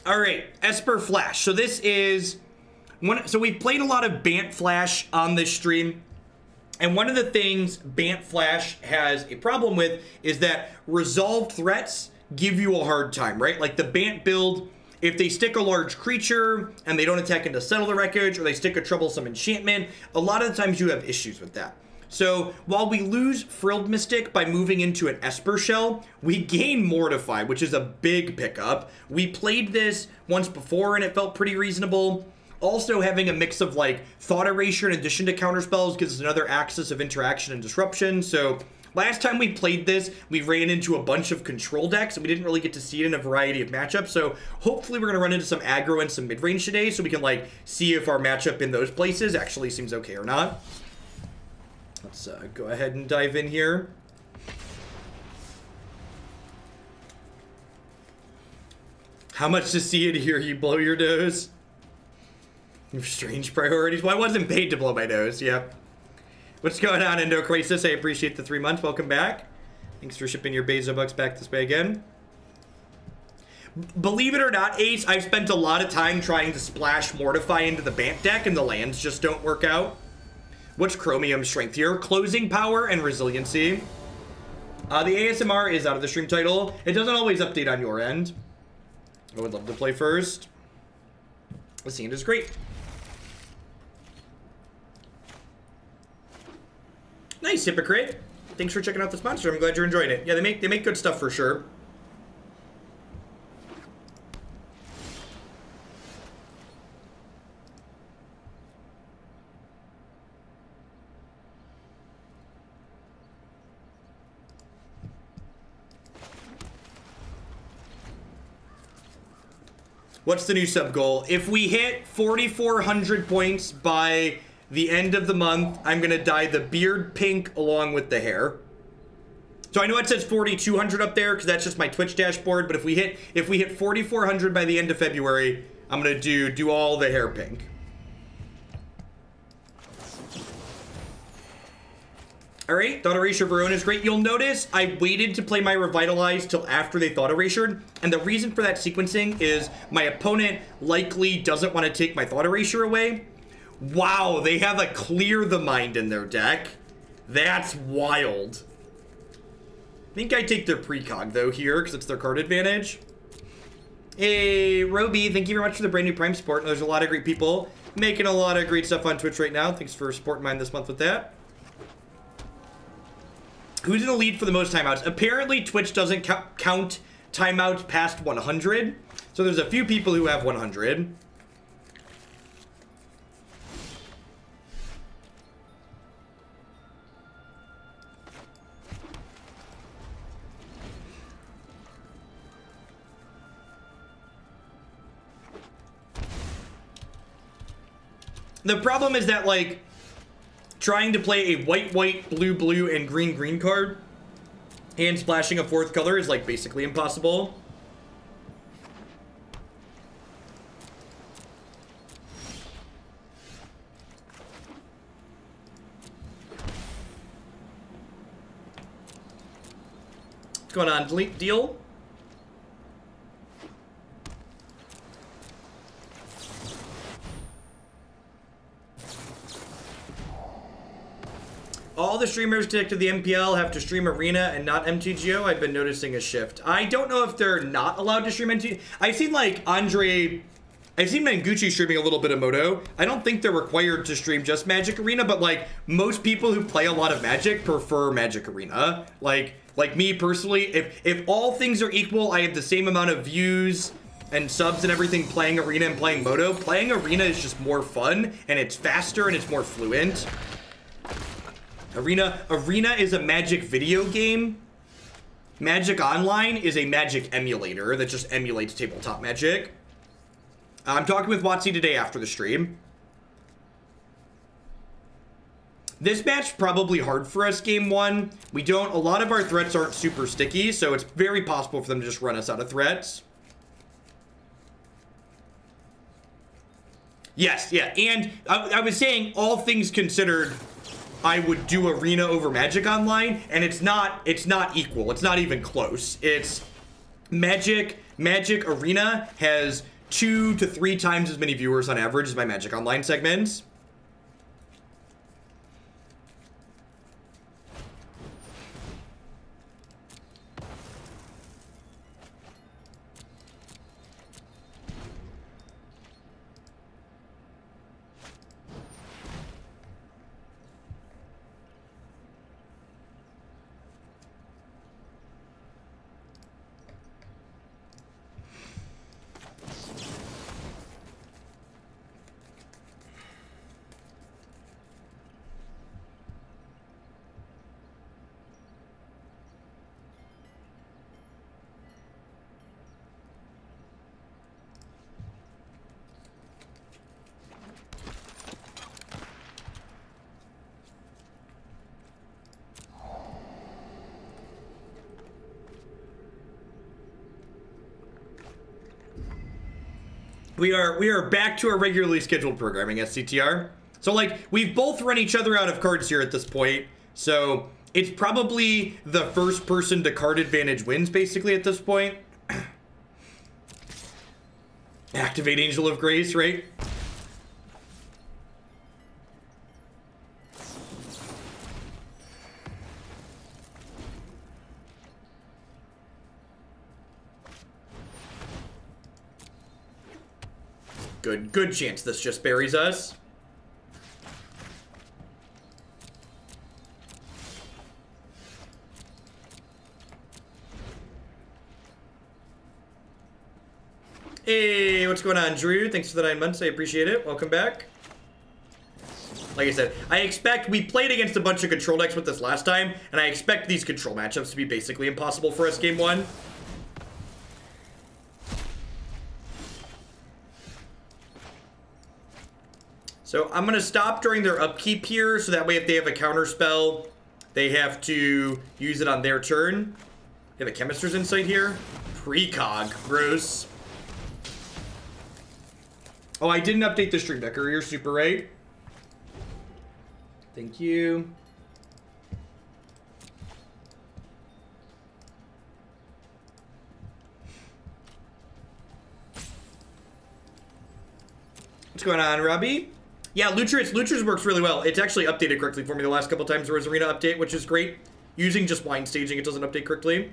All right, Esper Flash. So this is so we've played a lot of Bant Flash on this stream, and one of the things Bant Flash has a problem with is that resolved threats give you a hard time, right? Like the Bant build, if they stick a large creature and they don't attack into Settle the Wreckage, or they stick a troublesome enchantment, a lot of the times you have issues with that. So while we lose Frilled Mystic by moving into an Esper shell, we gain Mortify, which is a big pickup. We played this once before and it felt pretty reasonable. Also having a mix of like Thought Erasure in addition to counterspells gives us another axis of interaction and disruption. So last time we played this, we ran into a bunch of control decks and we didn't really get to see it in a variety of matchups. So hopefully we're gonna run into some aggro and some mid-range today so we can like see if our matchup in those places actually seems okay or not. Let's go ahead and dive in here. How much to see and hear you blow your nose? Strange priorities. Well, I wasn't paid to blow my nose. Yep. What's going on, Endo Crisis? I appreciate the 3 months. Welcome back. Thanks for shipping your Bezo bucks back this way again. Believe it or not, Ace, I've spent a lot of time trying to splash Mortify into the Bant deck, and the lands just don't work out. What's Chromium strength here? Closing power and resiliency. The ASMR is out of the stream title. It doesn't always update on your end. I would love to play first. The scene is great. Nice, Hypocrite. Thanks for checking out the sponsor. I'm glad you're enjoying it. Yeah, they make good stuff for sure. What's the new sub goal? If we hit 4,400 points by the end of the month, I'm gonna dye the beard pink along with the hair. So I know it says 4,200 up there because that's just my Twitch dashboard, but if we hit 4,400 by the end of February, I'm gonna do all the hair pink. All right, Thought Erasure Verona is great. You'll notice I waited to play my Revitalize till after they Thought Erasured, and the reason for that sequencing is my opponent likely doesn't want to take my Thought Erasure away. Wow, they have a Clear the Mind in their deck. That's wild. I think I take their precog though here because it's their card advantage. Hey, Roby, thank you very much for the brand new Prime support. There's a lot of great people making a lot of great stuff on Twitch right now. Thanks for supporting mine this month with that. Who's in the lead for the most timeouts? Apparently, Twitch doesn't count timeouts past 100. So there's a few people who have 100. The problem is that, like, trying to play a white, blue, blue, and green, green card and splashing a fourth color is, like, basically impossible. What's going on, Delete Deal? All the streamers connected to the MPL have to stream Arena and not MTGO. I've been noticing a shift. I don't know if they're not allowed to stream MTGO. I've seen like I've seen Manguchi streaming a little bit of Moto. I don't think they're required to stream just Magic Arena, but like most people who play a lot of Magic prefer Magic Arena. Like me personally, if all things are equal, I have the same amount of views and subs and everything playing Arena and playing Moto. Playing Arena is just more fun and it's faster and it's more fluent. Arena is a Magic video game. Magic Online is a Magic emulator that just emulates tabletop Magic. I'm talking with Watsy today after the stream. This match probably hard for us game one. A lot of our threats aren't super sticky, so it's very possible for them to just run us out of threats. Yes, yeah, and I was saying all things considered, I would do Arena over Magic Online, and it's not equal. It's not even close. It's Magic Arena has 2 to 3 times as many viewers on average as my Magic Online segments. We are back to our regularly scheduled programming, SCTR. So, like, we've both run each other out of cards here at this point. So, it's probably the first person to card advantage wins, basically, at this point. Activate Angel of Grace, right? Good chance this just buries us. Hey, what's going on, Drew? Thanks for the 9 months. I appreciate it. Welcome back. Like I said, we played against a bunch of control decks with this last time, and I expect these control matchups to be basically impossible for us game 1. So I'm going to stop during their upkeep here, so that way if they have a counter spell, they have to use it on their turn. They have a Chemister's Insight here. Precog. Gross. Oh, I didn't update the stream decker. You're super right. Thank you. What's going on, Robbie? Yeah, Lutra's works really well. It's actually updated correctly for me the last couple times there was Arena update, which is great. Using just blind staging, it doesn't update correctly.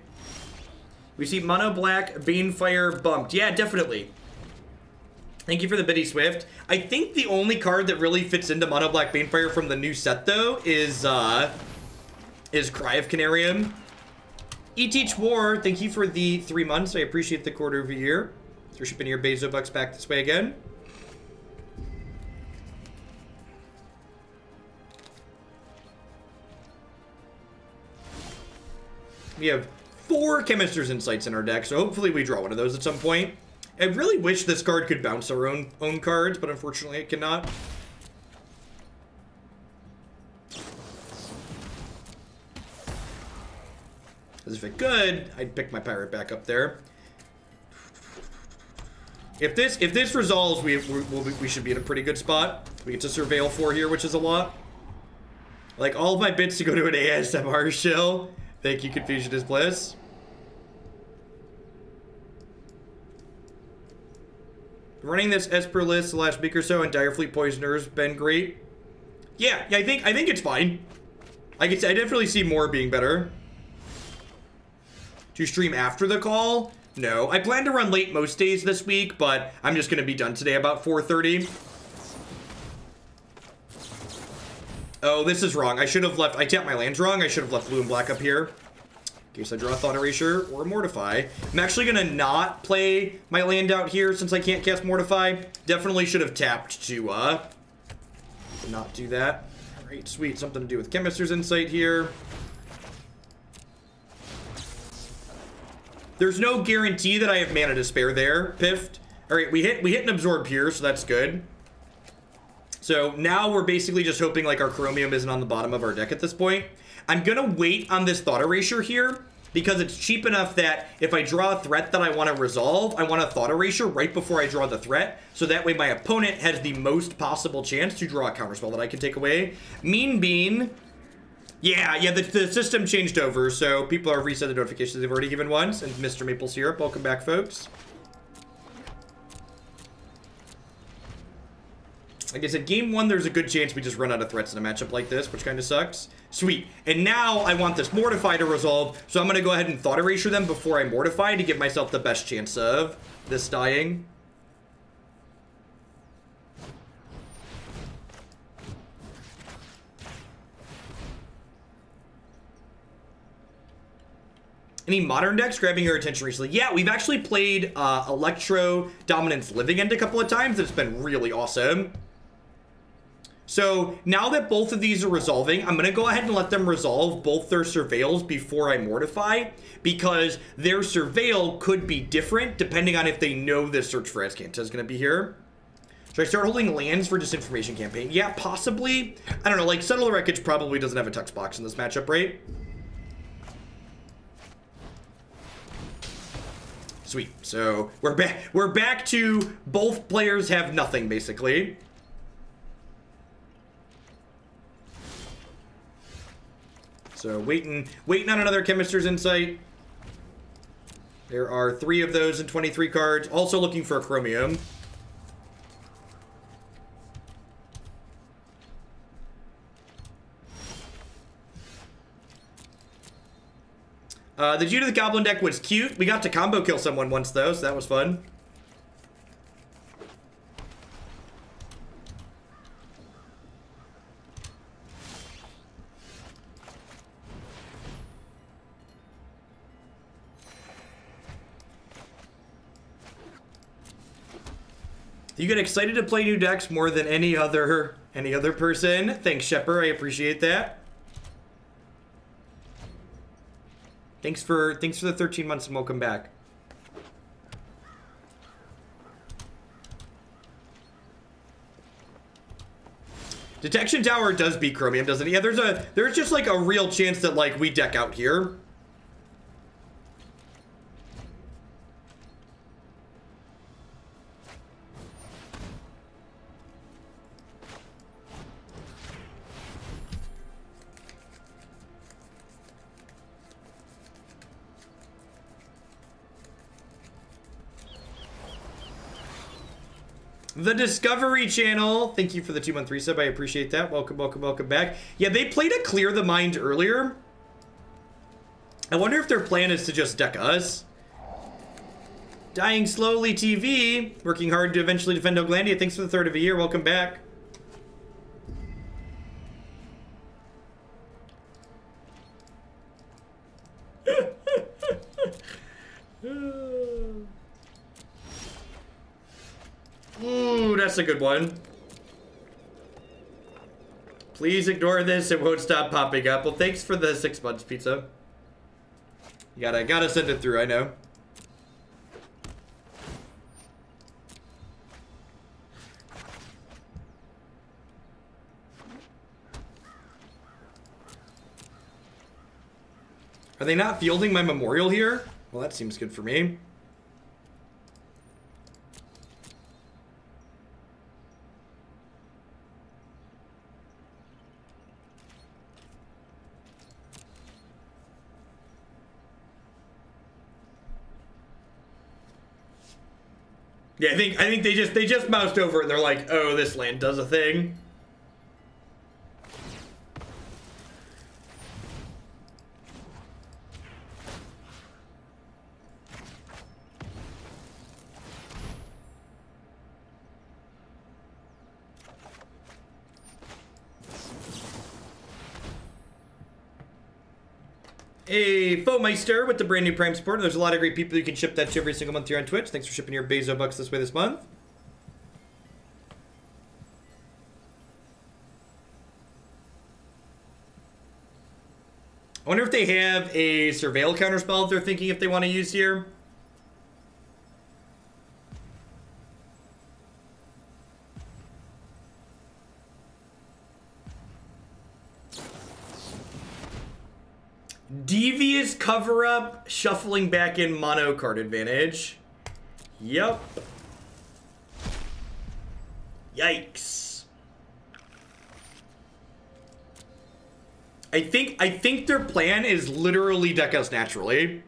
We see Mono Black, Banefire bumped. Yeah, definitely. Thank you for the Biddy Swift. I think the only card that really fits into Mono Black Banefire from the new set, though, is Cry of Carnarium. Teach War, thank you for the 3 months. I appreciate the quarter of a year. They're shipping your Bezo Bucks back this way again. We have 4 Chemister's Insights in our deck, so hopefully we draw one of those at some point. I really wish this card could bounce our own cards, but unfortunately it cannot. As if it could, I'd pick my pirate back up there. If this resolves, we should be in a pretty good spot. We get to Surveil 4 here, which is a lot. Like all of my bits to go to an ASMR show. Thank you, Confusion is Bliss. Running this Esper list the last week or so and Direfleet Poisoner's been great. Yeah, I think it's fine. I definitely see more being better. To stream after the call? No. I plan to run late most days this week, but I'm just gonna be done today about 4:30. Oh, this is wrong. I should have left. I tapped my lands wrong. I should have left blue and black up here. In case I draw a Thought Erasure or a Mortify. I'm actually going to not play my land out here since I can't cast Mortify. Definitely should have tapped to not do that. Alright, sweet. Something to do with Chemister's Insight here. There's no guarantee that I have mana to spare there, Piffed. Alright, we hit an Absorb here, so that's good. So now we're basically just hoping like our Chromium isn't on the bottom of our deck at this point. I'm gonna wait on this Thought Erasure here because it's cheap enough that if I draw a threat that I want to resolve, I want a Thought Erasure right before I draw the threat, so that way my opponent has the most possible chance to draw a counterspell that I can take away. Mean Bean. Yeah, the system changed over, so people are reset the notifications they've already given once. And Mr. Maple Syrup, welcome back, folks. Like I said, game 1, there's a good chance we just run out of threats in a matchup like this, which kind of sucks. Sweet. And now I want this Mortify to resolve, so I'm going to go ahead and Thought Erasure them before I Mortify to give myself the best chance of this dying. Any modern decks grabbing your attention recently? Yeah, we've actually played Electro Dominance Living End a couple of times. It's been really awesome. So now that both of these are resolving, I'm going to go ahead and let them resolve both their Surveils before I Mortify, because their Surveil could be different depending on if they know this Search for Azcanta is going to be here. Should I start holding lands for Disinformation Campaign? Yeah, possibly. I don't know, like Settle the Wreckage probably doesn't have a text box in this matchup, right? Sweet. So we're back to both players have nothing, basically. So waiting on another Chemister's Insight. There are 3 of those and 23 cards. Also looking for a Chromium. The Judah the Goblin deck was cute. We got to combo kill someone once, though, so that was fun. You get excited to play new decks more than any other person. Thanks, Shepard. I appreciate that. Thanks for the 13 months and welcome back. Detection Tower does beat Chromium, doesn't it? Yeah, there's just like a real chance that like we deck out here. The Discovery Channel, thank you for the 2-month resub. I appreciate that. Welcome, welcome, welcome back. Yeah, they played a Clear the Mind earlier. I wonder if their plan is to just deck us. Dying Slowly TV, working hard to eventually defend Oglandia. Thanks for the 3rd of a year. Welcome back. Ooh, that's a good one. Please ignore this. It won't stop popping up. Well, thanks for the 6 months, pizza. You gotta send it through, I know. Are they not fielding my memorial here? Well, that seems good for me. Yeah, I think they just moused over it and they're like, oh, this land does a thing. Hey, Foemeister with the brand new Prime support. There's a lot of great people you can ship that to every single month here on Twitch. Thanks for shipping your Bezo bucks this way this month. I wonder if they have a Surveil counterspell that they're thinking if they want to use here. Devious cover-up, shuffling back in mono card advantage. Yep. Yikes. I think their plan is literally deck us naturally.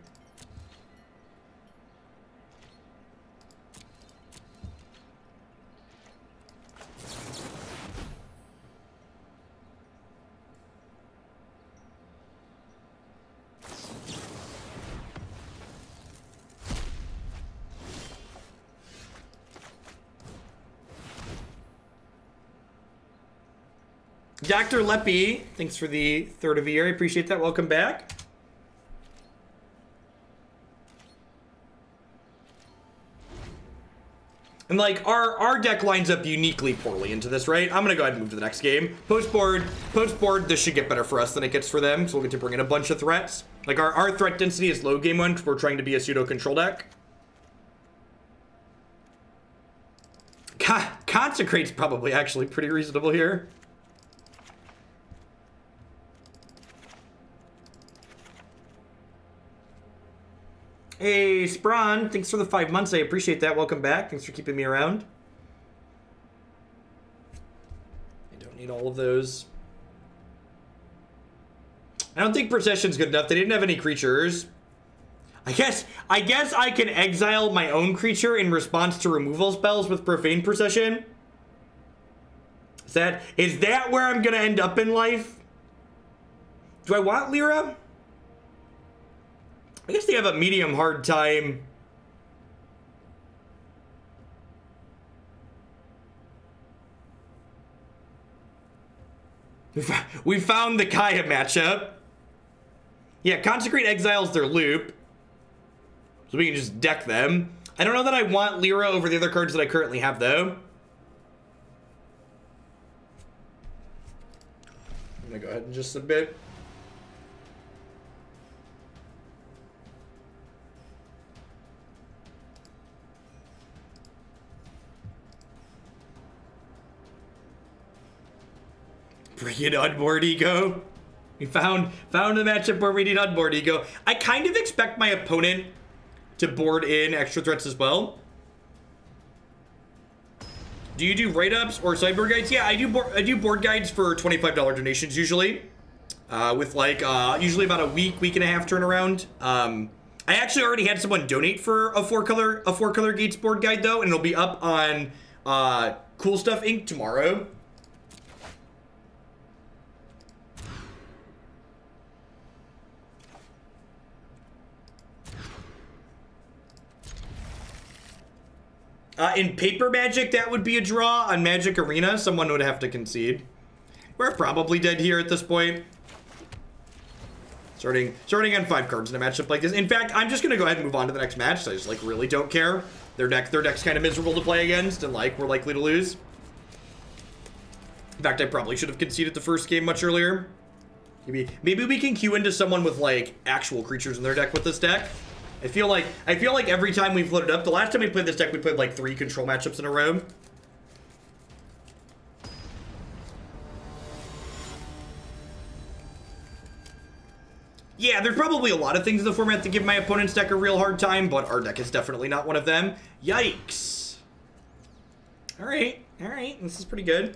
Dr. Leppy, thanks for the third of the year. I appreciate that. Welcome back. And like our deck lines up uniquely poorly into this, right? I'm gonna go ahead and move to the next game. Post board, this should get better for us than it gets for them, so we'll get to bring in a bunch of threats. Like our threat density is low game one because we're trying to be a pseudo control deck. Consecrate's probably actually pretty reasonable here. Hey, Sprawn, thanks for the 5 months. I appreciate that. Welcome back. Thanks for keeping me around. I don't need all of those. I don't think Procession's good enough. They didn't have any creatures. I guess I can exile my own creature in response to removal spells with Profane Procession. Is that where I'm gonna end up in life? Do I want Lyra? I guess they have a medium hard time. We found the Kaya matchup. Yeah, Consecrate exiles their loop. So we can just deck them. I don't know that I want Lyra over the other cards that I currently have, though. I'm gonna go ahead and just submit. Bring it on board, Ego. We found the matchup where we need on board, Ego. I kind of expect my opponent to board in extra threats as well. Do you do write-ups or sideboard guides? Yeah, I do board guides for $25 donations usually. With like usually about a week and a half turnaround. I actually already had someone donate for a four color Gates board guide though, and it'll be up on Cool Stuff Inc. tomorrow. In Paper Magic, that would be a draw. On Magic Arena, someone would have to concede. We're probably dead here at this point. Starting on 5 cards in a matchup like this. In fact, I'm just gonna go ahead and move on to the next match. So I just like really don't care. Their deck's kind of miserable to play against, and like we're likely to lose. In fact, I probably should have conceded the first game much earlier. Maybe we can queue into someone with like actual creatures in their deck with this deck. I feel like every time we've loaded up, the last time we played this deck, we played like 3 control matchups in a row. Yeah, there's probably a lot of things in the format that give my opponent's deck a real hard time, but our deck is definitely not one of them. Yikes. All right, this is pretty good.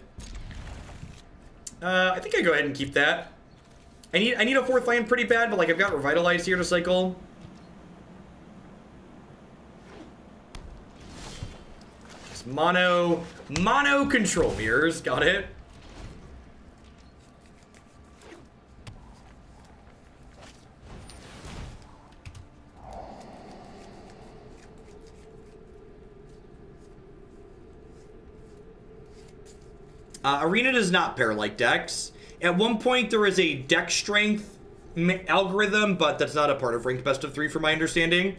I think I go ahead and keep that. I need a 4th land pretty bad, but like I've got Revitalize here to cycle. Mono control mirrors, got it. Arena does not pair like decks. At one point there was a deck strength algorithm, but that's not a part of ranked best of 3 from my understanding.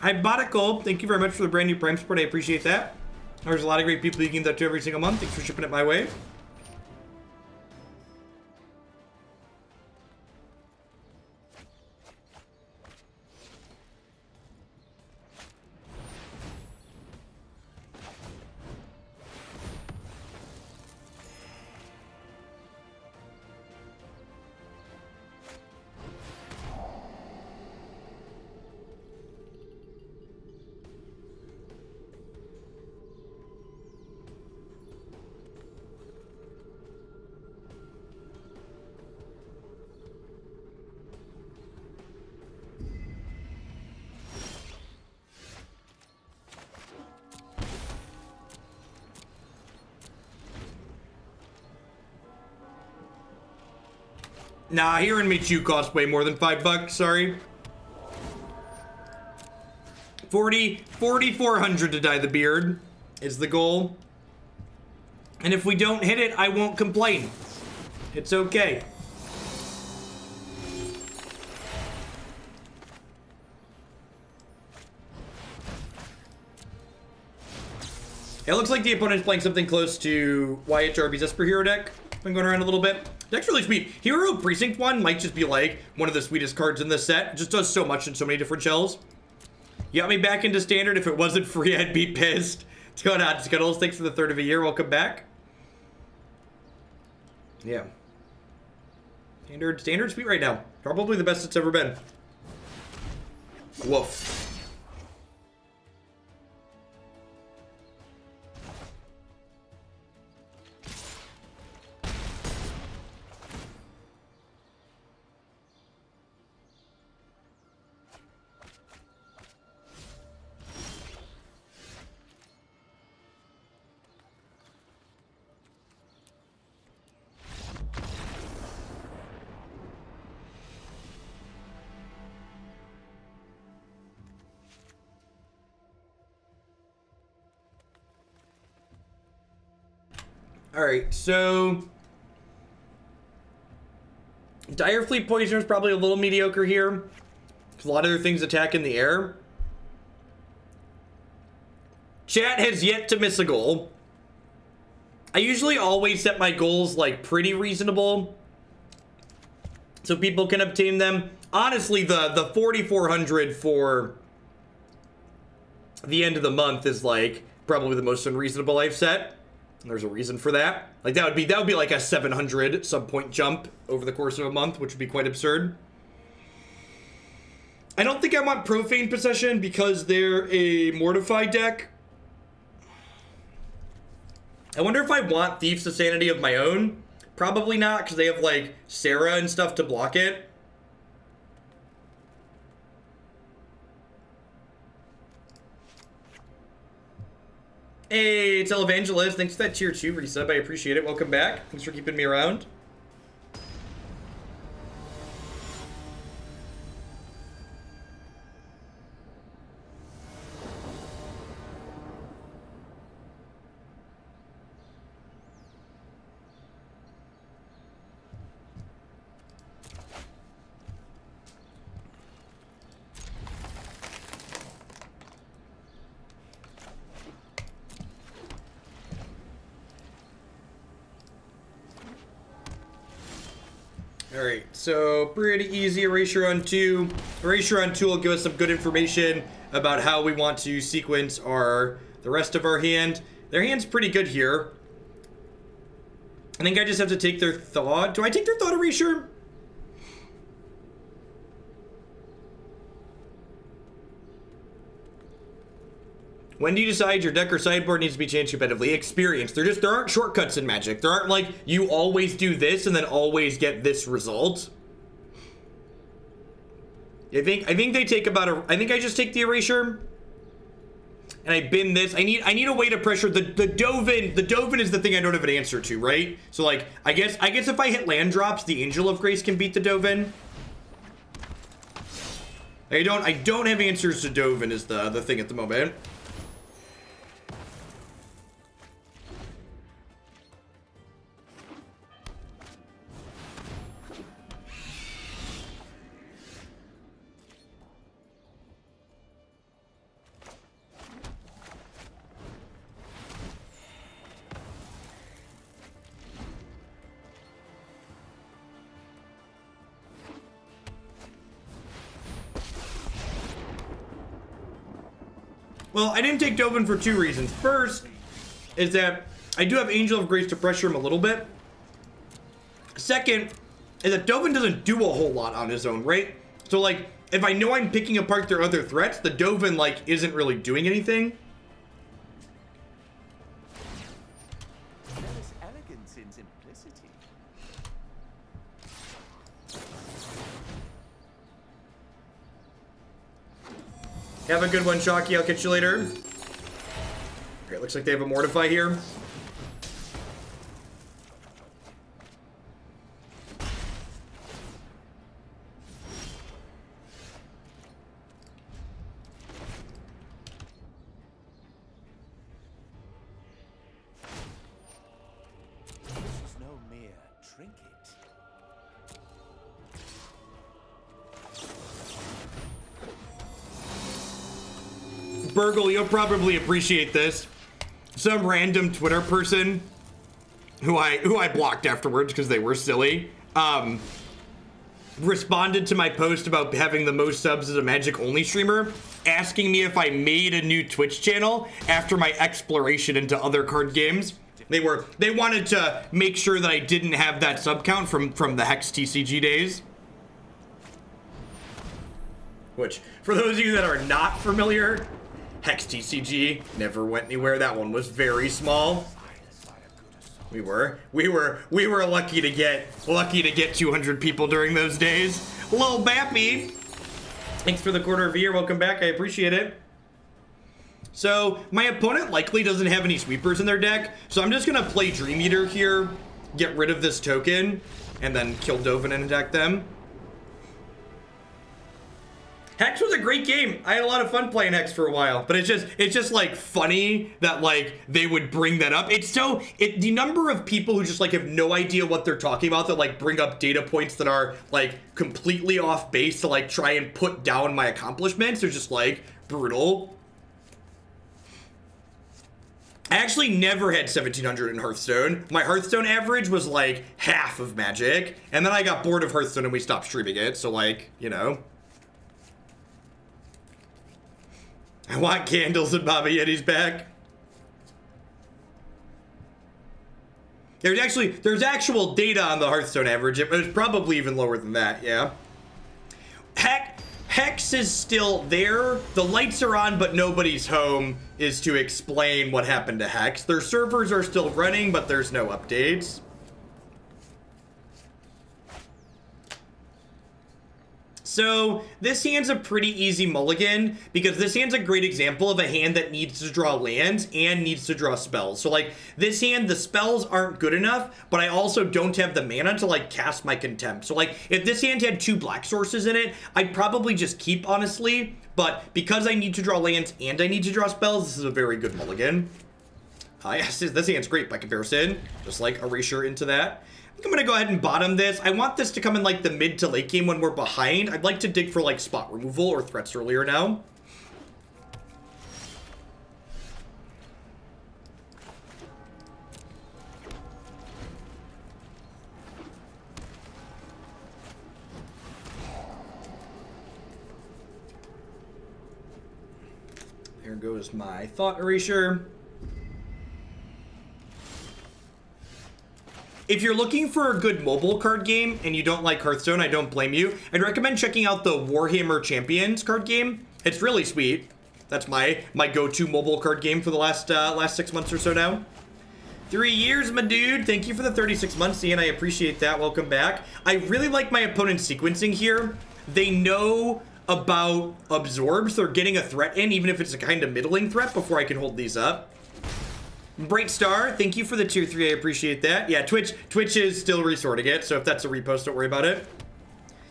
Hi, Bodicle. Thank you very much for the brand new Prime support. I appreciate that. There's a lot of great people you can give that to every single month. Thanks for shipping it my way. Nah, here in Michu cost way more than $5, sorry. 4,400 to dye the beard is the goal. And if we don't hit it, I won't complain. It's okay. It looks like the opponent's playing something close to Wyatt Jarby's Esper hero deck. Been going around a little bit. Deck's really sweet. Hero Precinct 1 might just be like one of the sweetest cards in this set. It just does so much in so many different shells. You got me back into Standard. If it wasn't free, I'd be pissed. What's going on, Scuttles? Thanks for the third of a year. Welcome back. Yeah. Standard sweet right now. Probably the best it's ever been. Woof. Alright, so Dire Fleet Poisoner is probably a little mediocre here. A lot of other things attack in the air. Chat has yet to miss a goal. I usually always set my goals like pretty reasonable so people can obtain them. Honestly, the 4,400 for the end of the month is like probably the most unreasonable I've set. There's a reason for that. Like that would be like a 700 sub-point jump over the course of a month, which would be quite absurd. I don't think I want Profane Possession because they're a Mortify deck. I wonder if I want Thief of Sanity of my own. Probably not, because they have like Sarah and stuff to block it. Hey, Televangelist. Thanks for that tier 2 resub. I appreciate it. Welcome back. Thanks for keeping me around. Alright, so pretty easy Erasure on 2. Erasure on 2 will give us some good information about how we want to sequence the rest of our hand. Their hand's pretty good here. I think I just have to take their Thought. Do I take their Thought Erasure? When do you decide your deck or sideboard needs to be changed competitively? Experience. There aren't shortcuts in Magic. There aren't like, you always do this and then always get this result. I think they take about I think I just take the Erasure. And I bin this. I need a way to pressure the Dovin. The Dovin is the thing I don't have an answer to, right? So like, I guess if I hit land drops, the Angel of Grace can beat the Dovin. I don't have answers to Dovin is the thing at the moment. Well, I didn't take Dovin for 2 reasons. First is that I do have Angel of Grace to pressure him a little bit. Second is that Dovin doesn't do a whole lot on his own, right? So like, if I know I'm picking apart their other threats, the Dovin like isn't really doing anything. There is elegance in simplicity. Have a good one, Shocky. I'll catch you later. Okay, looks like they have a Mortify here. Burgle, you'll probably appreciate this. Some random Twitter person who I blocked afterwards because they were silly, responded to my post about having the most subs as a Magic only streamer, asking me if I made a new Twitch channel after my exploration into other card games. They wanted to make sure that I didn't have that sub count from the Hex TCG days. Which, for those of you that are not familiar, Hex TCG never went anywhere. That one was very small. We were lucky to get 200 people during those days. Lil Bappy, thanks for the quarter of a year. Welcome back. I appreciate it. So my opponent likely doesn't have any sweepers in their deck, so I'm just gonna play Dream Eater here, get rid of this token, and then kill Dovin and attack them. Hex was a great game. I had a lot of fun playing Hex for a while, but it's just like funny that like they would bring that up. The number of people who just like have no idea what they're talking about that like bring up data points that are like completely off base to like try and put down my accomplishments are just like brutal. I actually never had 1700 in Hearthstone. My Hearthstone average was like half of Magic, and then I got bored of Hearthstone and we stopped streaming it, so like, you know. I want candles and Baba Yeti's back. There's actual data on the Hearthstone average. It was probably even lower than that, yeah. Hex is still there. The lights are on, but nobody's home is to explain what happened to Hex. Their servers are still running, but there's no updates. So this hand's a pretty easy mulligan because this hand's a great example of a hand that needs to draw lands and needs to draw spells. So like this hand, the spells aren't good enough, but I also don't have the mana to like cast my Contempt. So like if this hand had 2 black sources in it, I'd probably just keep, honestly. But because I need to draw lands and I need to draw spells, this is a very good mulligan. Yes, this hand's great by comparison. Just like Erasure into that. I'm gonna go ahead and bottom this. I want this to come in like the mid to late game when we're behind. I'd like to dig for like spot removal or threats earlier now. There goes my Thought Erasure. If you're looking for a good mobile card game and you don't like Hearthstone, I don't blame you. I'd recommend checking out the Warhammer Champions card game. It's really sweet. That's my go-to mobile card game for the last 6 months or so now. 3 years, my dude. Thank you for the 36 months, Ian. I appreciate that. Welcome back. I really like my opponent's sequencing here. They know about absorbs. They're getting a threat in, even if it's a kind of middling threat, before I can hold these up. Bright Star, thank you for the tier 3. I appreciate that. Yeah, Twitch is still resorting it, so if that's a repost, don't worry about it.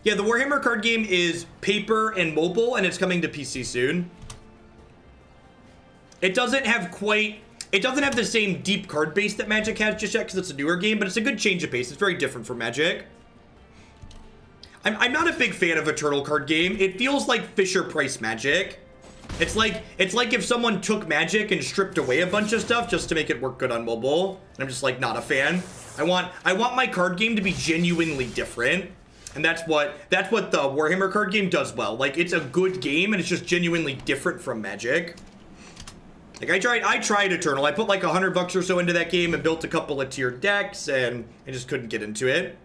Yeah, the Warhammer card game is paper and mobile, and it's coming to PC soon. It doesn't have the same deep card base that Magic has just yet, because it's a newer game, but it's a good change of pace. It's very different from Magic. I'm not a big fan of a turtle card game. It feels like Fisher-Price Magic. It's like if someone took Magic and stripped away a bunch of stuff just to make it work good on mobile. And I'm just like not a fan. I want my card game to be genuinely different. And that's what the Warhammer card game does well. Like it's a good game and it's just genuinely different from Magic. Like I tried Eternal. I put like $100 or so into that game and built a couple of tiered decks and I just couldn't get into it.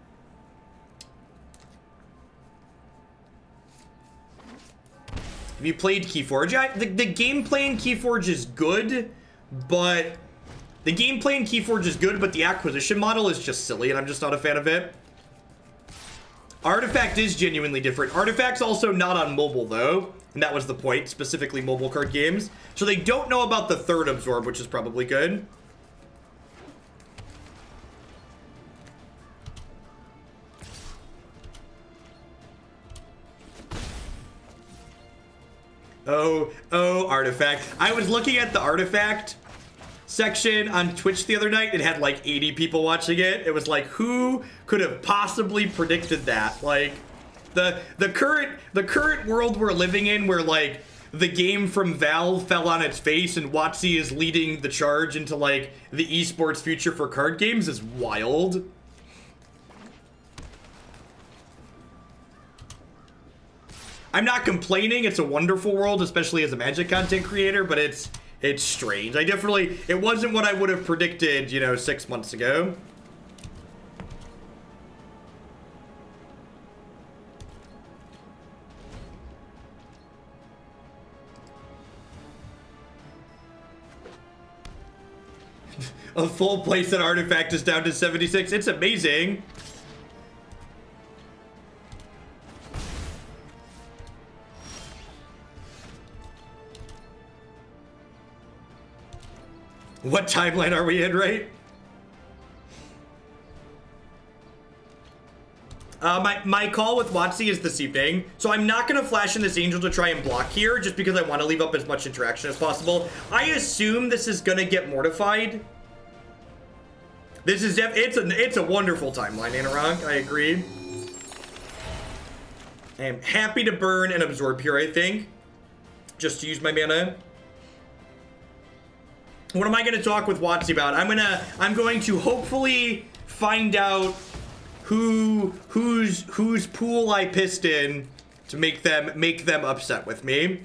Have you played Keyforge? The gameplay in Keyforge is good, but the acquisition model is just silly, and I'm just not a fan of it. Artifact is genuinely different. Artifact's also not on mobile, though, and that was the point, specifically mobile card games. So they don't know about the third absorb, which is probably good. Oh, Artifact. I was looking at the Artifact section on Twitch the other night. It had like 80 people watching it. It was like, who could have possibly predicted that? Like, the current world we're living in, where like the game from Valve fell on its face and WotC is leading the charge into like the esports future for card games is wild. I'm not complaining, it's a wonderful world, especially as a Magic content creator, but it's strange. It wasn't what I would have predicted, you know, 6 months ago. A full playset artifact is down to 76. It's amazing. What timeline are we in, right? My call with WotC is this evening, so I'm not going to flash in this Angel to try and block here, just because I want to leave up as much interaction as possible. I assume this is going to get mortified. This is it's a wonderful timeline, Anurag. I agree. I am happy to burn and absorb here, I think, just to use my mana. What am I going to talk with WotC about? I'm going to hopefully find out whose pool I pissed in to make them upset with me.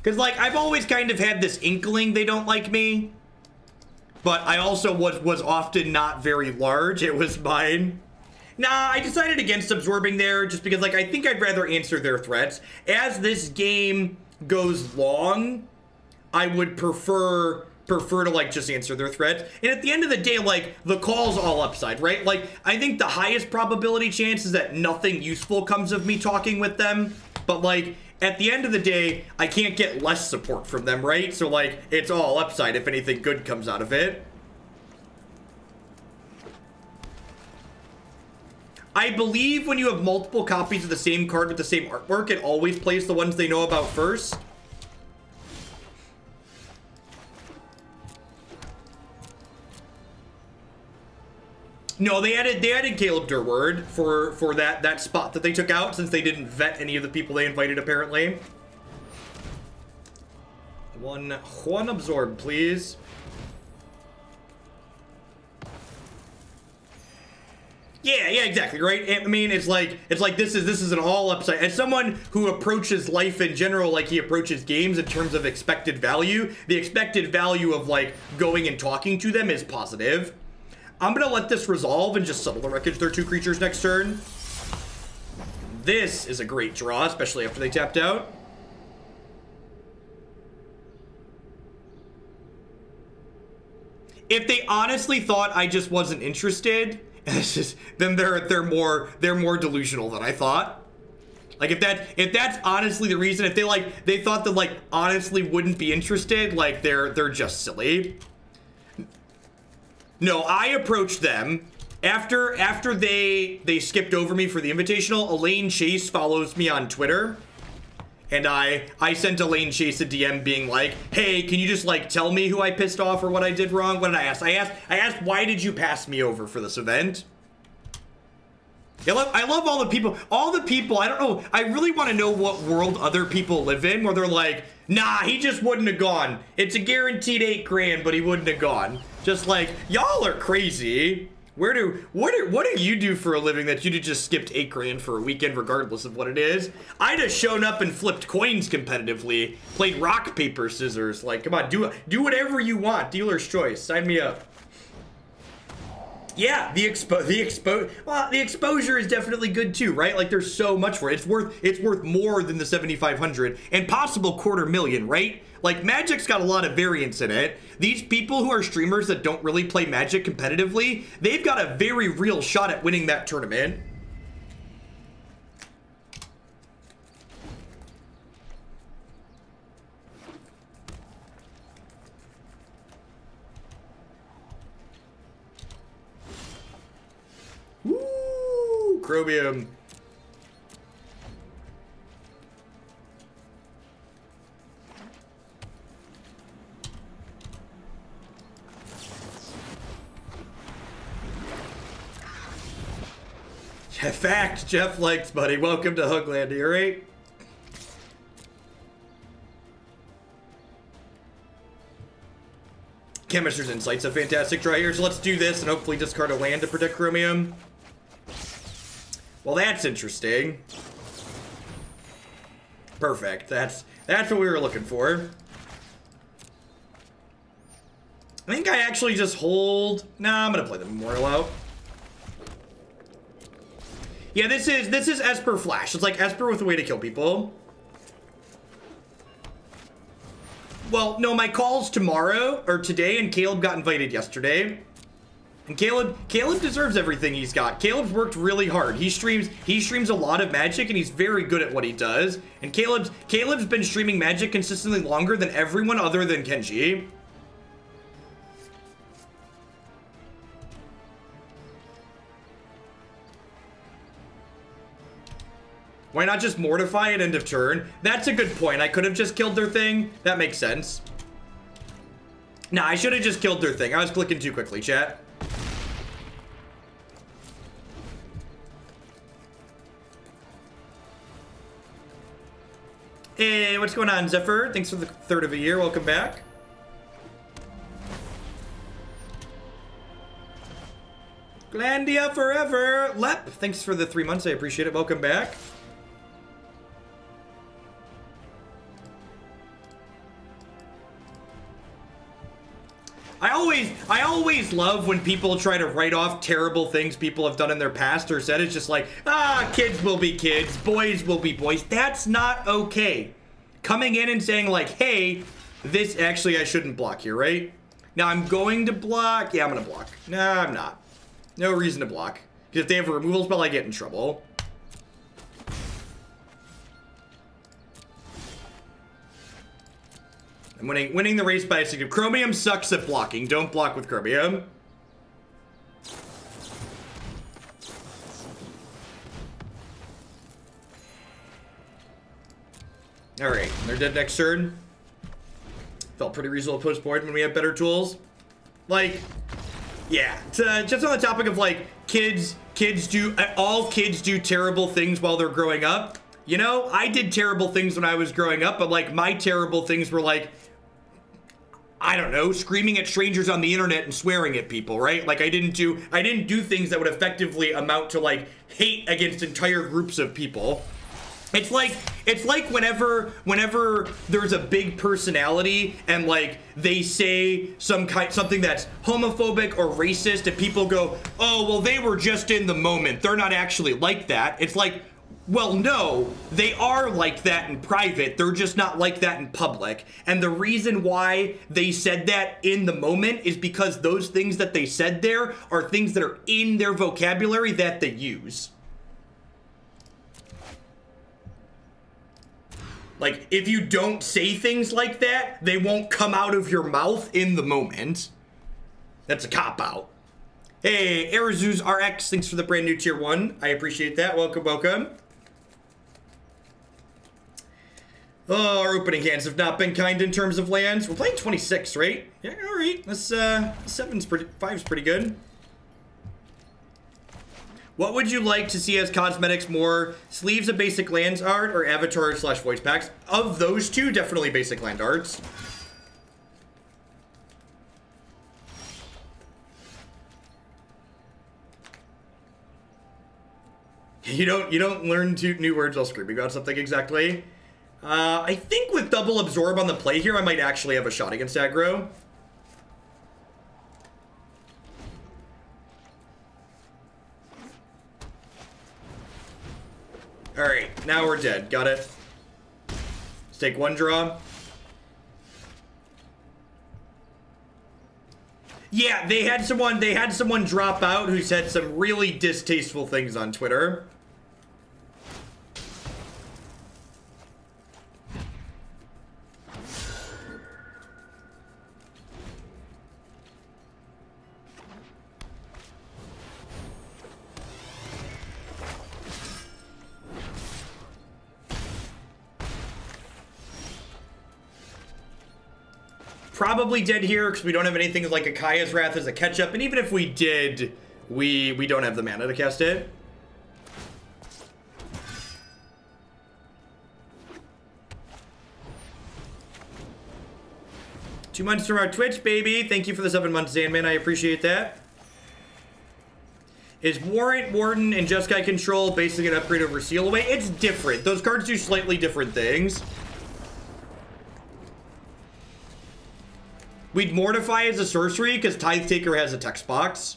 Cause like I've always kind of had this inkling they don't like me, but I also was often not very large. It was mine. Nah, I decided against absorbing there just because like I think I'd rather answer their threats. As this game goes long, I would prefer to like just answer their threat. And at the end of the day, like the call's all upside, right? Like I think the highest probability chance is that nothing useful comes of me talking with them. But like at the end of the day, I can't get less support from them, right? So like it's all upside if anything good comes out of it. I believe when you have multiple copies of the same card with the same artwork, it always plays the ones they know about first. No, they added Caleb Durward for that spot that they took out since they didn't vet any of the people they invited apparently. One absorb, please. Yeah, exactly, right? I mean, it's like this is an all upside. As someone who approaches life in general like he approaches games in terms of expected value, the expected value of like going and talking to them is positive. I'm gonna let this resolve and just Settle the Wreckage their 2 creatures next turn. This is a great draw, especially after they tapped out. If they honestly thought I just wasn't interested, then they're more delusional than I thought. Like if that's honestly the reason, if they thought that like honestly wouldn't be interested, like they're just silly. No, I approached them after they skipped over me for the invitational. Elaine Chase follows me on Twitter, and I sent Elaine Chase a DM being like, "Hey, can you just like tell me who I pissed off or what I did wrong?" What did I ask? I asked why did you pass me over for this event? I love all the people. I don't know. I really want to know what world other people live in where they're like, nah, he just wouldn't have gone. It's a guaranteed 8 grand, but he wouldn't have gone. Just like, y'all are crazy. What do you do for a living that you'd have just skipped 8 grand for a weekend regardless of what it is? I'd have shown up and flipped coins competitively, played rock, paper, scissors. Like, come on, do whatever you want. Dealer's choice. Sign me up. Yeah, the exposure is definitely good too, right? Like there's so much for it. It's worth more than the 7,500 and possible $250,000, right? Like Magic's got a lot of variance in it. These people who are streamers that don't really play Magic competitively, they've got a very real shot at winning that tournament. Woo! Chromium. Yeah, fact, Jeff likes, buddy. Welcome to Hugland, you alright? Chemister's Insight's a fantastic draw here, so let's do this and hopefully discard a land to protect Chromium. Well, that's interesting. Perfect. That's what we were looking for. I think I actually just hold... Nah, I'm gonna play the Memorial out. Yeah, this is Esper Flash. It's like Esper with a way to kill people. Well, no, my call's tomorrow, or today, and Caleb got invited yesterday. And Caleb deserves everything he's got. Caleb's worked really hard. He streams a lot of Magic, and he's very good at what he does. And Caleb's been streaming Magic consistently longer than everyone other than Kenji. Why not just Mortify at end of turn? That's a good point. I could have just killed their thing. That makes sense. Nah, I should have just killed their thing. I was clicking too quickly, chat. Hey, what's going on, Zephyr? Thanks for the 3rd of a year. Welcome back. Glandia forever. Lep, thanks for the 3 months. I appreciate it. Welcome back. I always love when people try to write off terrible things people have done in their past or said. It's just like, kids will be kids, boys will be boys. That's not okay. Coming in and saying like, hey, this actually I shouldn't block here, right? Now I'm going to block. Yeah, I'm gonna block. Nah, I'm not. No reason to block. Because if they have a removal spell, I get in trouble. I'm winning the race by a significant. Chromium sucks at blocking. Don't block with Chromium. Alright, they're dead next turn. Felt pretty reasonable post-board when we have better tools. Like, yeah. Just on the topic of like, all kids do terrible things while they're growing up. You know, I did terrible things when I was growing up, but like my terrible things were like, I don't know, screaming at strangers on the internet and swearing at people, right? Like I didn't do things that would effectively amount to like hate against entire groups of people. It's like whenever there's a big personality and like they say something that's homophobic or racist and people go, oh, well, they were just in the moment. They're not actually like that. It's like, well, no, they are like that in private. They're just not like that in public. And the reason why they said that in the moment is because those things that they said there are things that are in their vocabulary that they use. Like, if you don't say things like that, they won't come out of your mouth in the moment. That's a cop-out. Hey, Arizuz RX, thanks for the brand new tier 1. I appreciate that. Welcome, welcome. Oh, our opening hands have not been kind in terms of lands. We're playing 26, right? Yeah, all right. This 5's pretty good. What would you like to see as cosmetics more? Sleeves of basic lands art or avatar / voice packs? Of those two, definitely basic land arts. You don't learn two new words while screaming about something exactly. I think with double absorb on the play here, I might actually have a shot against aggro. Alright, now we're dead. Got it. Let's take one draw. Yeah, they had someone drop out who said some really distasteful things on Twitter. Probably dead here because we don't have anything like a Kaya's Wrath as a catch-up, and even if we did, we don't have the mana to cast it. 2 months from our Twitch, baby. Thank you for the 7 months, Sandman. I appreciate that. Is Warrant, Warden, and Just Guy Control basically an upgrade over Seal Away? It's different. Those cards do slightly different things. We'd Mortify as a sorcery because Tithe Taker has a text box.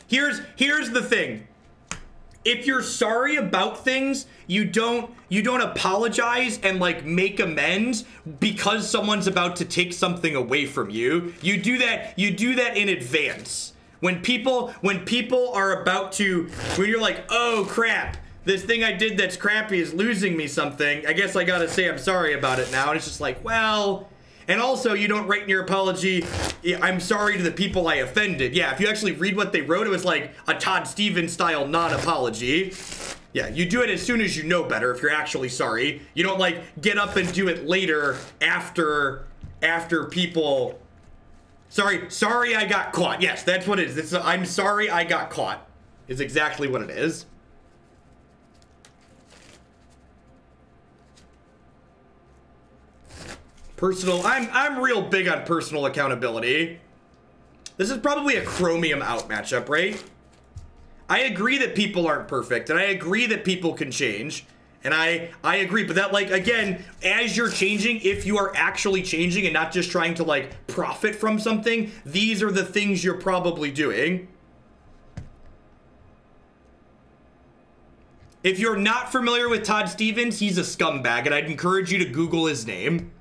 Here's the thing. If you're sorry about things, you don't apologize and like make amends because someone's about to take something away from you. You do that in advance. When people are about to, when you're like, oh crap, this thing I did that's crappy is losing me something, I guess I gotta say I'm sorry about it now. And it's just like, well, and also you don't write in your apology, I'm sorry to the people I offended. Yeah, if you actually read what they wrote, it was like a Todd Stevens style non-apology. Yeah, you do it as soon as you know better if you're actually sorry. You don't like get up and do it later after people. Sorry I got caught. Yes, that's what it is. I'm sorry I got caught is exactly what it is. Personal, I'm real big on personal accountability. This is probably a Chromium out matchup, right? I agree that people aren't perfect, and I agree that people can change, and I agree, but that, like, again, as you're changing, if you are actually changing and not just trying to, like, profit from something, these are the things you're probably doing. If you're not familiar with Todd Stevens, he's a scumbag, and I'd encourage you to Google his name.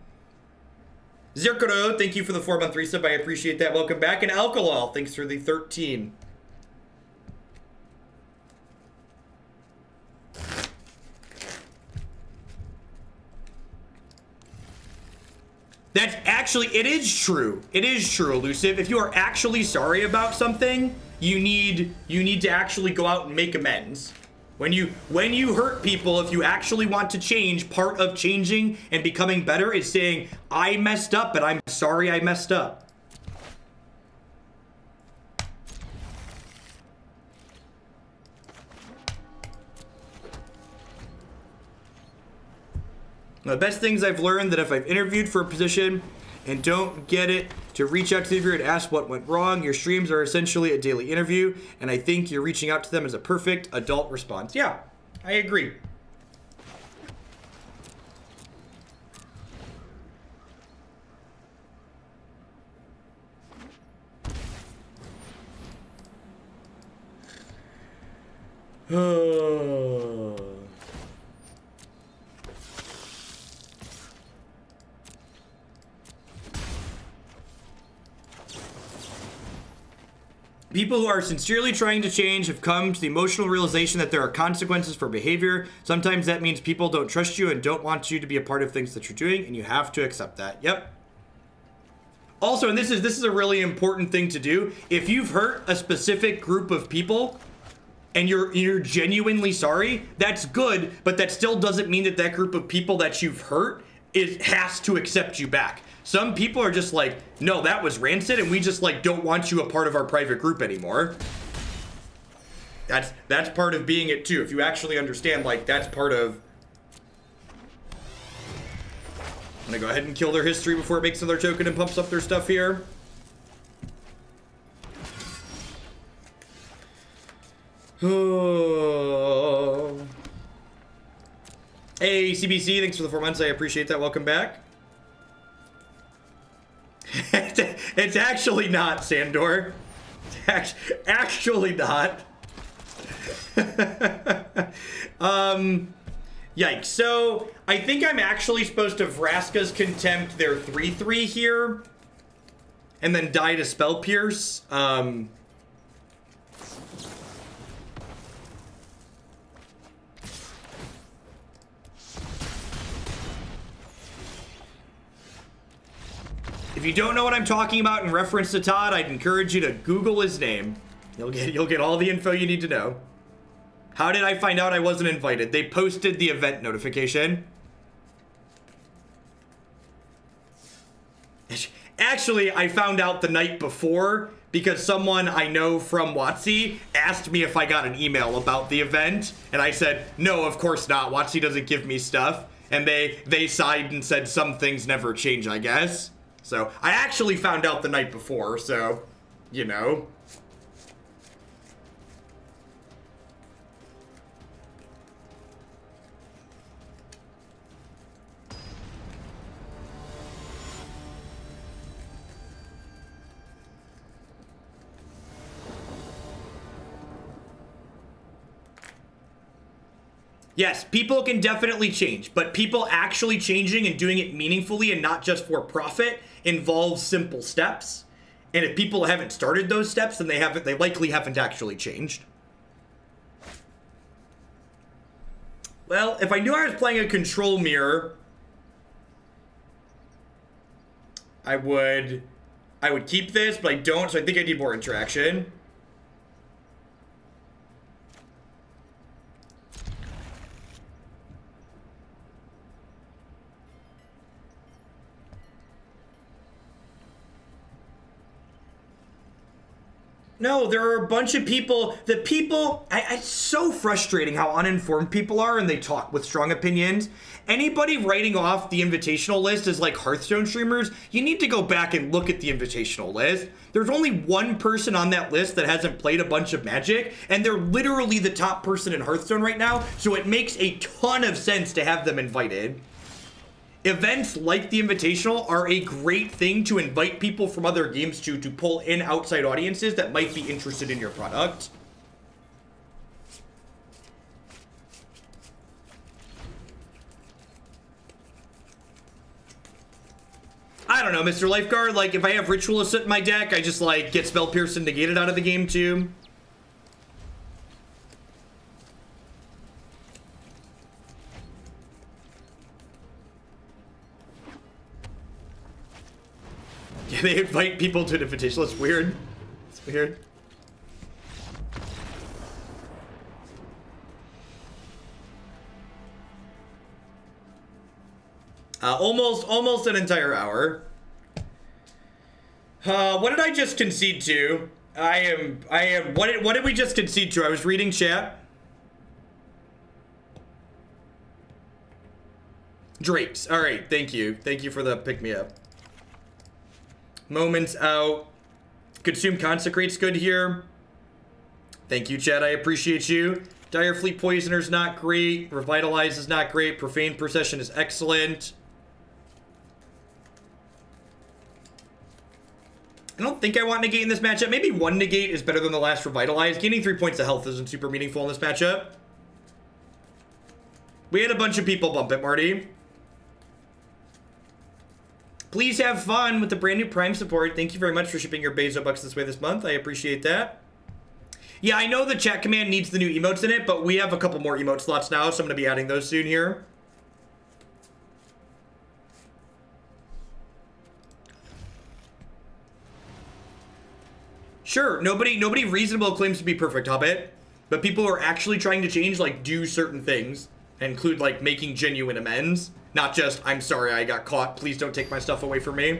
Zirkoro, thank you for the 4-month resub. I appreciate that. Welcome back. And Alkalal, thanks for the 13. That's actually, it is true. It is true, Elusive. If you are actually sorry about something, you need to actually go out and make amends. When you hurt people, if you actually want to change, part of changing and becoming better is saying, I messed up, but I'm sorry I messed up. The best things I've learned that if I've interviewed for a position and don't get it, to reach out to the interviewer and ask what went wrong. Your streams are essentially a daily interview, and I think you're reaching out to them as a perfect adult response. Yeah, I agree. People who are sincerely trying to change have come to the emotional realization that there are consequences for behavior. Sometimes that means people don't trust you and don't want you to be a part of things that you're doing, and you have to accept that. Yep. Also, and this is a really important thing to do. If you've hurt a specific group of people and you're genuinely sorry, that's good, but that still doesn't mean that that group of people that you've hurt has to accept you back. Some people are just like, no, that was rancid, and we just like don't want you a part of our private group anymore. That's part of being it too. If you actually understand, like, that's part of. I'm gonna go ahead and kill their history before it makes another token and pumps up their stuff here. Oh. Hey, CBC, thanks for the 4 months. I appreciate that. Welcome back. It's actually not, Sandor. It's actually not. Yikes. So, I think I'm actually supposed to Vraska's Contempt their 3/3 here. And then die to Spell Pierce. If you don't know what I'm talking about in reference to Todd, I'd encourage you to Google his name. You'll get all the info you need to know. How did I find out I wasn't invited? They posted the event notification. Actually, I found out the night before because someone I know from WotC asked me if I got an email about the event, and I said, no, of course not. WotC doesn't give me stuff. And they sighed and said some things never change, I guess. So I actually found out the night before, so, you know. Yes, people can definitely change, but people actually changing and doing it meaningfully and not just for profit involves simple steps. And if people haven't started those steps, then they likely haven't actually changed. Well, if I knew I was playing a control mirror, I would keep this, but I don't, so I think I need more interaction. No, there are a bunch of people, it's so frustrating how uninformed people are and they talk with strong opinions. Anybody writing off the invitational list as like Hearthstone streamers, you need to go back and look at the invitational list. There's only one person on that list that hasn't played a bunch of Magic, and they're literally the top person in Hearthstone right now, so it makes a ton of sense to have them invited. Events like the Invitational are a great thing to invite people from other games to pull in outside audiences that might be interested in your product. I don't know, Mr. Lifeguard, like, if I have Ritualist in my deck, I just, like, get Spell Pierce and Negated out of the game, too. Yeah, they invite people to an invitational. It's weird. It's weird. Almost an entire hour. What did I just concede to? What did we just concede to? I was reading chat. Drakes. All right, thank you. Thank you for the pick-me-up. Moments out. Consume Consecrate's good here. Thank you, Chad. I appreciate you. Dire Fleet Poisoner's not great. Revitalize is not great. Profane Procession is excellent. I don't think I want Negate in this matchup. Maybe one Negate is better than the last Revitalize. Gaining 3 points of health isn't super meaningful in this matchup. We had a bunch of people bump it, Marty. Please have fun with the brand new Prime support. Thank you very much for shipping your Bezo bucks this way this month. I appreciate that. Yeah, I know the chat command needs the new emotes in it, but we have a couple more emote slots now, so I'm going to be adding those soon here. Sure, nobody reasonable claims to be perfect, Hobbit, but people who are actually trying to change, like, do certain things, include, like, making genuine amends. Not just, I'm sorry I got caught, please don't take my stuff away from me.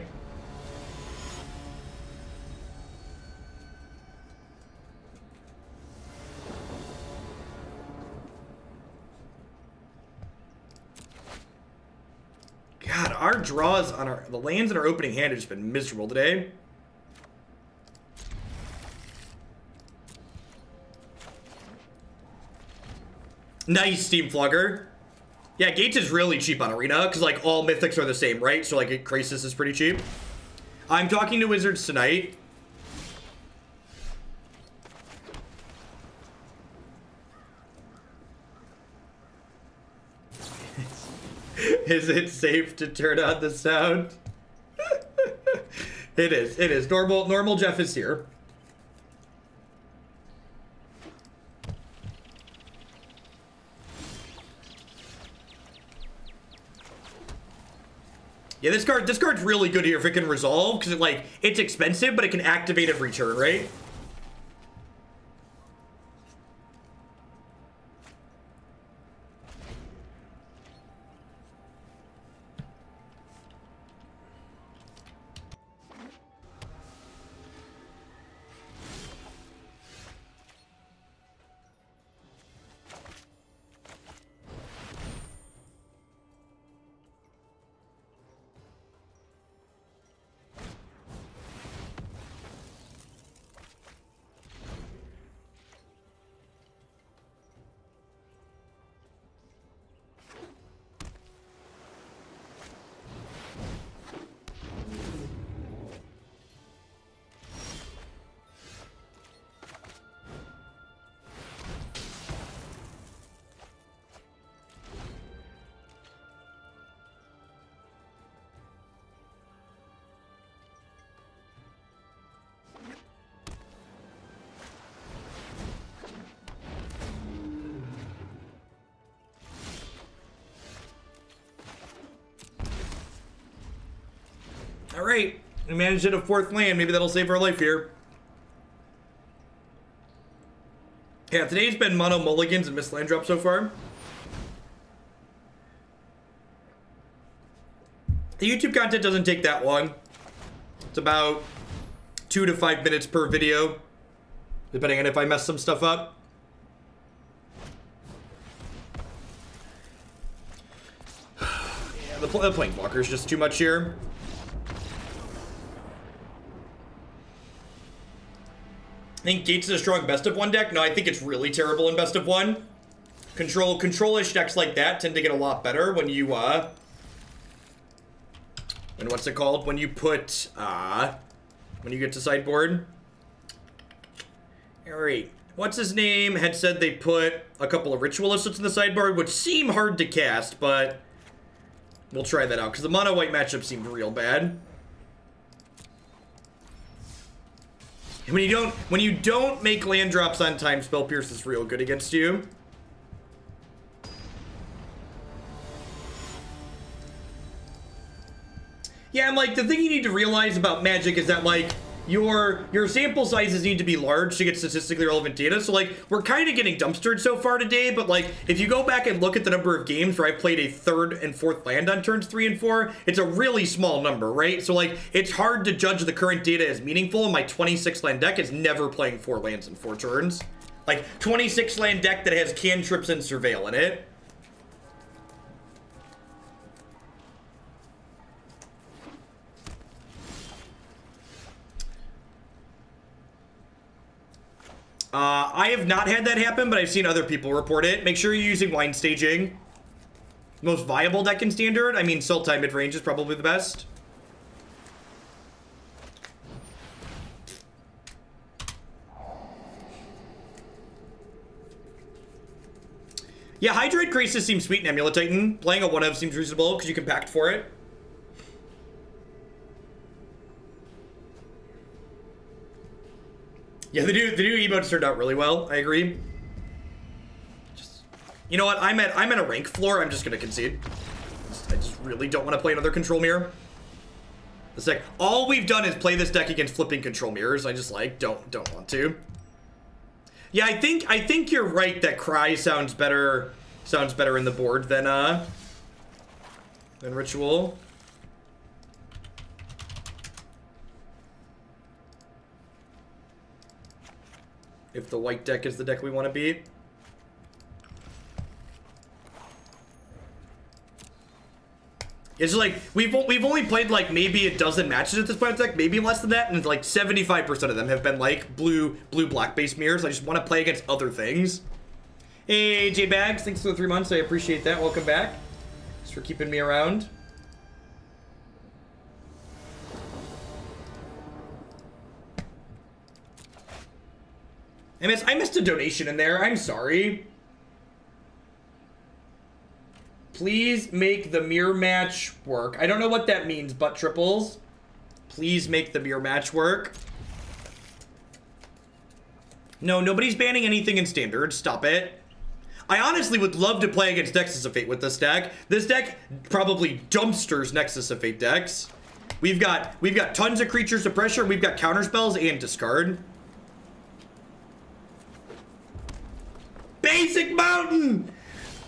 God, our draws on the lands in our opening hand have just been miserable today. Nice, Steam Flugger. Yeah, Gates is really cheap on Arena, because, like, all mythics are the same, right? So, like, Crisis is pretty cheap. I'm talking to Wizards tonight. Is it safe to turn on the sound? It is. Normal Jeff is here. Yeah, this card's really good here if it can resolve, because it's expensive, but it can activate every turn, right? right. We managed to hit a 4th land. Maybe that'll save our life here. Yeah, today's been mono mulligans and missed land drop so far. The YouTube content doesn't take that long. It's about 2 to 5 minutes per video, depending on if I mess some stuff up. Yeah, the Planewalker is just too much here. I think Gates is a strong best of 1 deck. No, I think it's really terrible in best of 1. Control-ish decks like that tend to get a lot better when you, and what's it called? When you put, when you get to sideboard. Alright. What's his name? Had said they put a couple of Ritualists in the sideboard, which seem hard to cast, but we'll try that out, because the mono-white matchup seemed real bad. And when you don't make land drops on time, Spell Pierce is real good against you. Yeah, and like the thing you need to realize about Magic is that like your sample sizes need to be large to get statistically relevant data. So like we're kind of getting dumpstered so far today, but like if you go back and look at the number of games where I played a 3rd and 4th land on turns 3 and 4, it's a really small number, right? So like it's hard to judge the current data as meaningful, and my 26 land deck is never playing 4 lands in 4 turns. Like 26 land deck that has cantrips and surveil in it. I have not had that happen, but I've seen other people report it. Make sure you're using Wine Staging. Most viable deck in Standard. I mean, Sultai mid-range is probably the best. Yeah, Hydroid Crisis seems sweet in Amulet Titan. Playing a 1-of seems reasonable because you can pact for it. Yeah, the new emotes turned out really well. I agree. You know what? I'm at a rank floor. I'm just gonna concede. I just really don't want to play another control mirror. This deck. All we've done is play this deck against flipping control mirrors. I just like don't want to. Yeah, I think you're right that Cry sounds better in the board than Ritual. If the white deck is the deck we want to beat. It's like we've only played like maybe a dozen matches at this point in the deck, maybe less than that, and like 75% of them have been like blue black base mirrors. I just want to play against other things. Hey J Bags, thanks for the 3 months. I appreciate that. Welcome back. Thanks for keeping me around. I missed a donation in there. I'm sorry. Please make the mirror match work. I don't know what that means, but triples. Please make the mirror match work. No, nobody's banning anything in Standard. Stop it. I honestly would love to play against Nexus of Fate with this deck. This deck probably dumpsters Nexus of Fate decks. We've got tons of creatures to pressure. We've got counterspells and discard. Basic Mountain!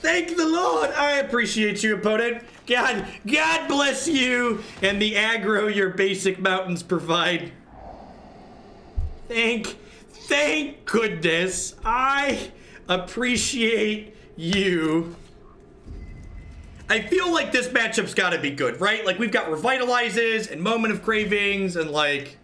Thank the Lord! I appreciate you, opponent. God bless you and the aggro your Basic Mountains provide. Thank goodness. I appreciate you. I feel like this matchup's gotta be good, right? Like, we've got Revitalizes and Moment of Cravings and, like...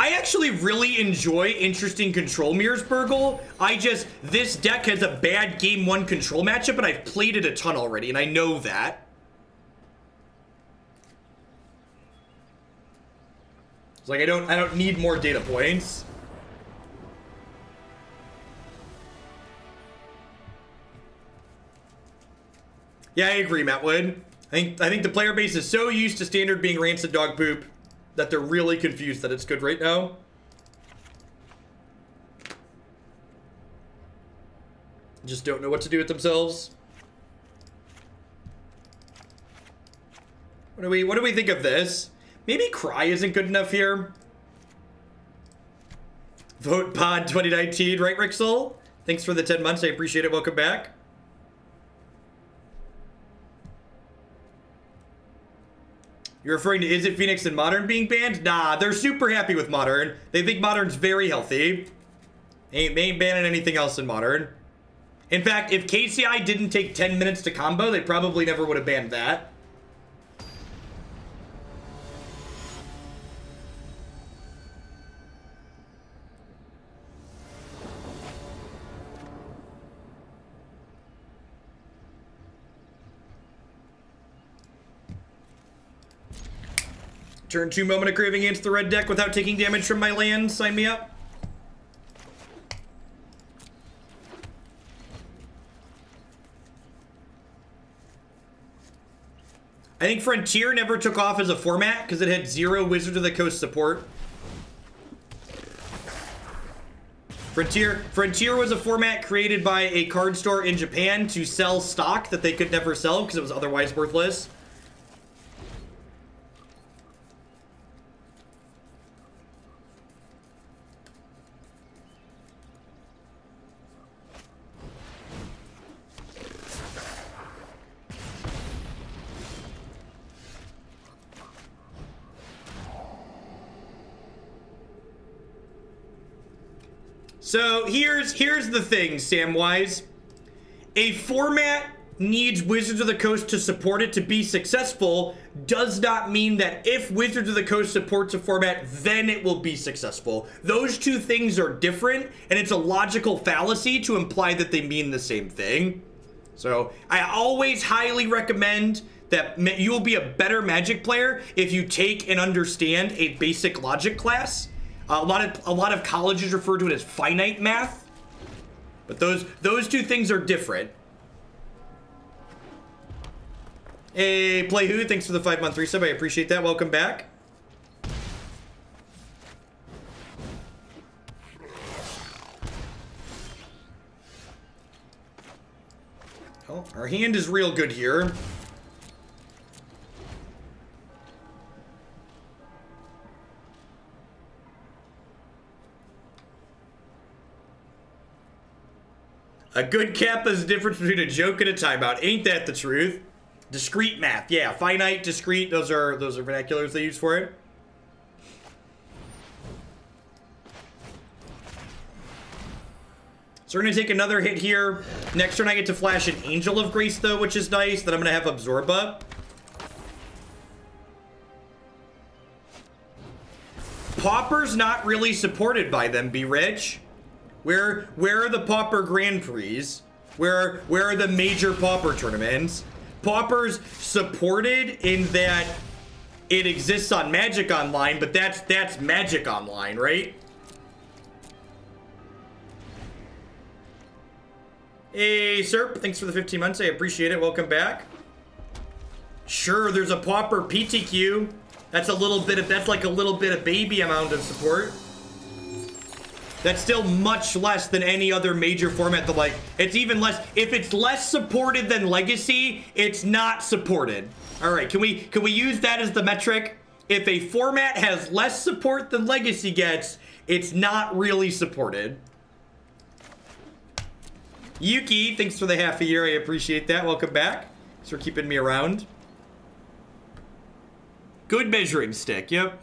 I actually really enjoy interesting control mirrors, Burgle. This deck has a bad game 1 control matchup, and I've played it a ton already, and I know that. It's like I don't need more data points. Yeah, I agree, Matt Wood. I think the player base is so used to Standard being rancid dog poop that they're really confused that it's good right now. just don't know what to do with themselves. What do we think of this? Maybe Cry isn't good enough here. Vote Pod 2019, right, Rixel? Thanks for the 10 months. I appreciate it. Welcome back. You're referring to Is It Phoenix and Modern being banned? Nah, they're super happy with Modern. They think Modern's very healthy. They ain't banning anything else in Modern. In fact, if KCI didn't take 10 minutes to combo, they probably never would have banned that. Turn 2 Moment of Craving against the red deck without taking damage from my land. Sign me up. I think Frontier never took off as a format because it had 0 Wizard of the Coast support. Frontier was a format created by a card store in Japan to sell stock that they could never sell because it was otherwise worthless. So here's the thing, Samwise. A format needs Wizards of the Coast to support it to be successful does not mean that if Wizards of the Coast supports a format, then it will be successful. Those two things are different, and it's a logical fallacy to imply that they mean the same thing. So I always highly recommend that you will be a better Magic player if you take and understand a basic logic class. A lot of colleges refer to it as finite math, but those two things are different. Hey, Play Who, thanks for the 5-month resub. I appreciate that. Welcome back. Oh, our hand is real good here. A good Kappa is the difference between a joke and a timeout. Ain't that the truth? Discrete math. Yeah, finite, discrete. Those are vernaculars they use for it. So we're going to take another hit here. Next turn I get to flash an Angel of Grace, though, which is nice. Then I'm going to have Absorb up. Pauper's not really supported by them, Be Rich. Where are the Pauper Grand Prix? Where are the major Pauper tournaments? Pauper's supported in that it exists on Magic Online, but that's Magic Online, right? Hey, Serp, thanks for the 15 months. I appreciate it. Welcome back. Sure, there's a Pauper PTQ. That's like a little bit of baby amount of support. That's still much less than any other major format. It's even less. If it's less supported than Legacy, it's not supported. All right, can we use that as the metric? If a format has less support than Legacy gets, it's not really supported. Yuki, thanks for the half a year. I appreciate that. Welcome back. Thanks for keeping me around. Good measuring stick. Yep.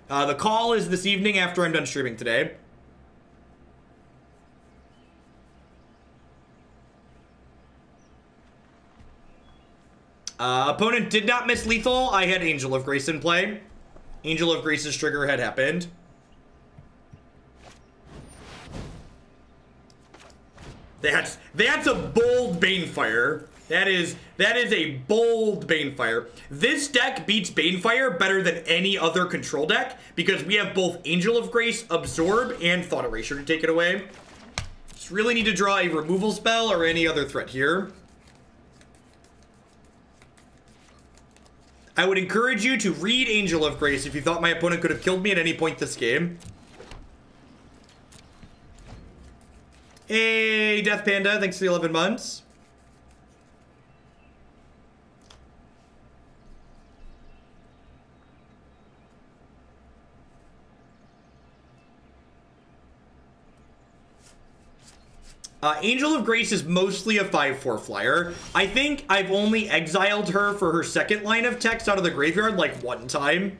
The call is this evening after I'm done streaming today. Opponent did not miss lethal. I had Angel of Grace in play. Angel of Grace's trigger had happened. That's a bold Banefire. That is a bold Banefire. This deck beats Banefire better than any other control deck because we have both Angel of Grace, Absorb, and Thought Erasure to take it away. Just really need to draw a removal spell or any other threat here. I would encourage you to read Angel of Grace if you thought my opponent could have killed me at any point this game. Hey, Death Panda, thanks for the 11 months. Angel of Grace is mostly a 5/4 flyer. I think I've only exiled her for her second line of text out of the graveyard like one time.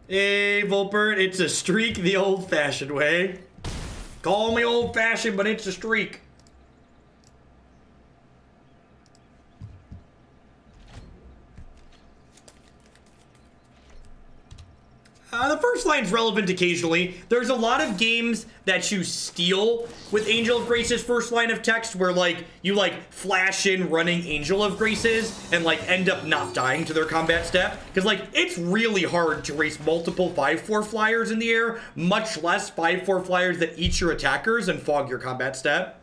Hey, Volpert, it's a streak the old-fashioned way. Call me old-fashioned, but it's a streak. The first line's relevant occasionally. There's a lot of games that you steal with Angel of Grace's first line of text where, like, you, like, flash in running Angel of Graces and, like, end up not dying to their combat step. Because, like, it's really hard to race multiple 5/4 flyers in the air, much less 5/4 flyers that eat your attackers and fog your combat step.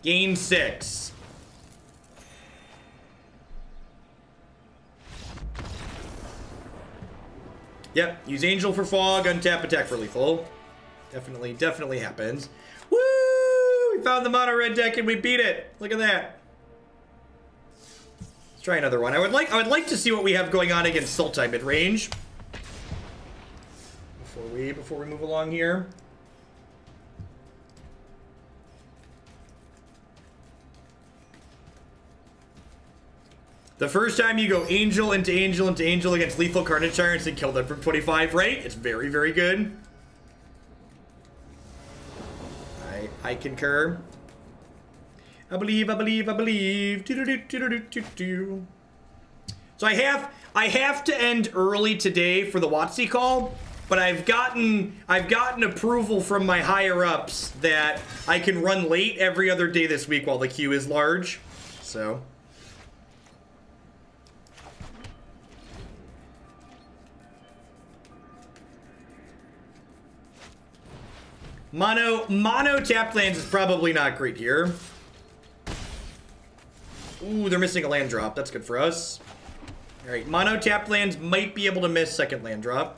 Game 6. Yep, use Angel for fog, untap, attack for lethal. Definitely happens. Woo! We found the mono red deck and we beat it. Look at that. Let's try another one. I would like to see what we have going on against Sultai mid range. Before we move along here. The first time you go Angel into Angel into Angel against lethal Carnage Tyrants and kill them from 25, right? It's very, very good. I concur. I believe. So I have to end early today for the WotC call, but I've gotten approval from my higher ups that I can run late every other day this week while the queue is large. So. Mono tapped lands is probably not great here. Ooh, they're missing a land drop. That's good for us. All right, mono tapped lands might be able to miss second land drop.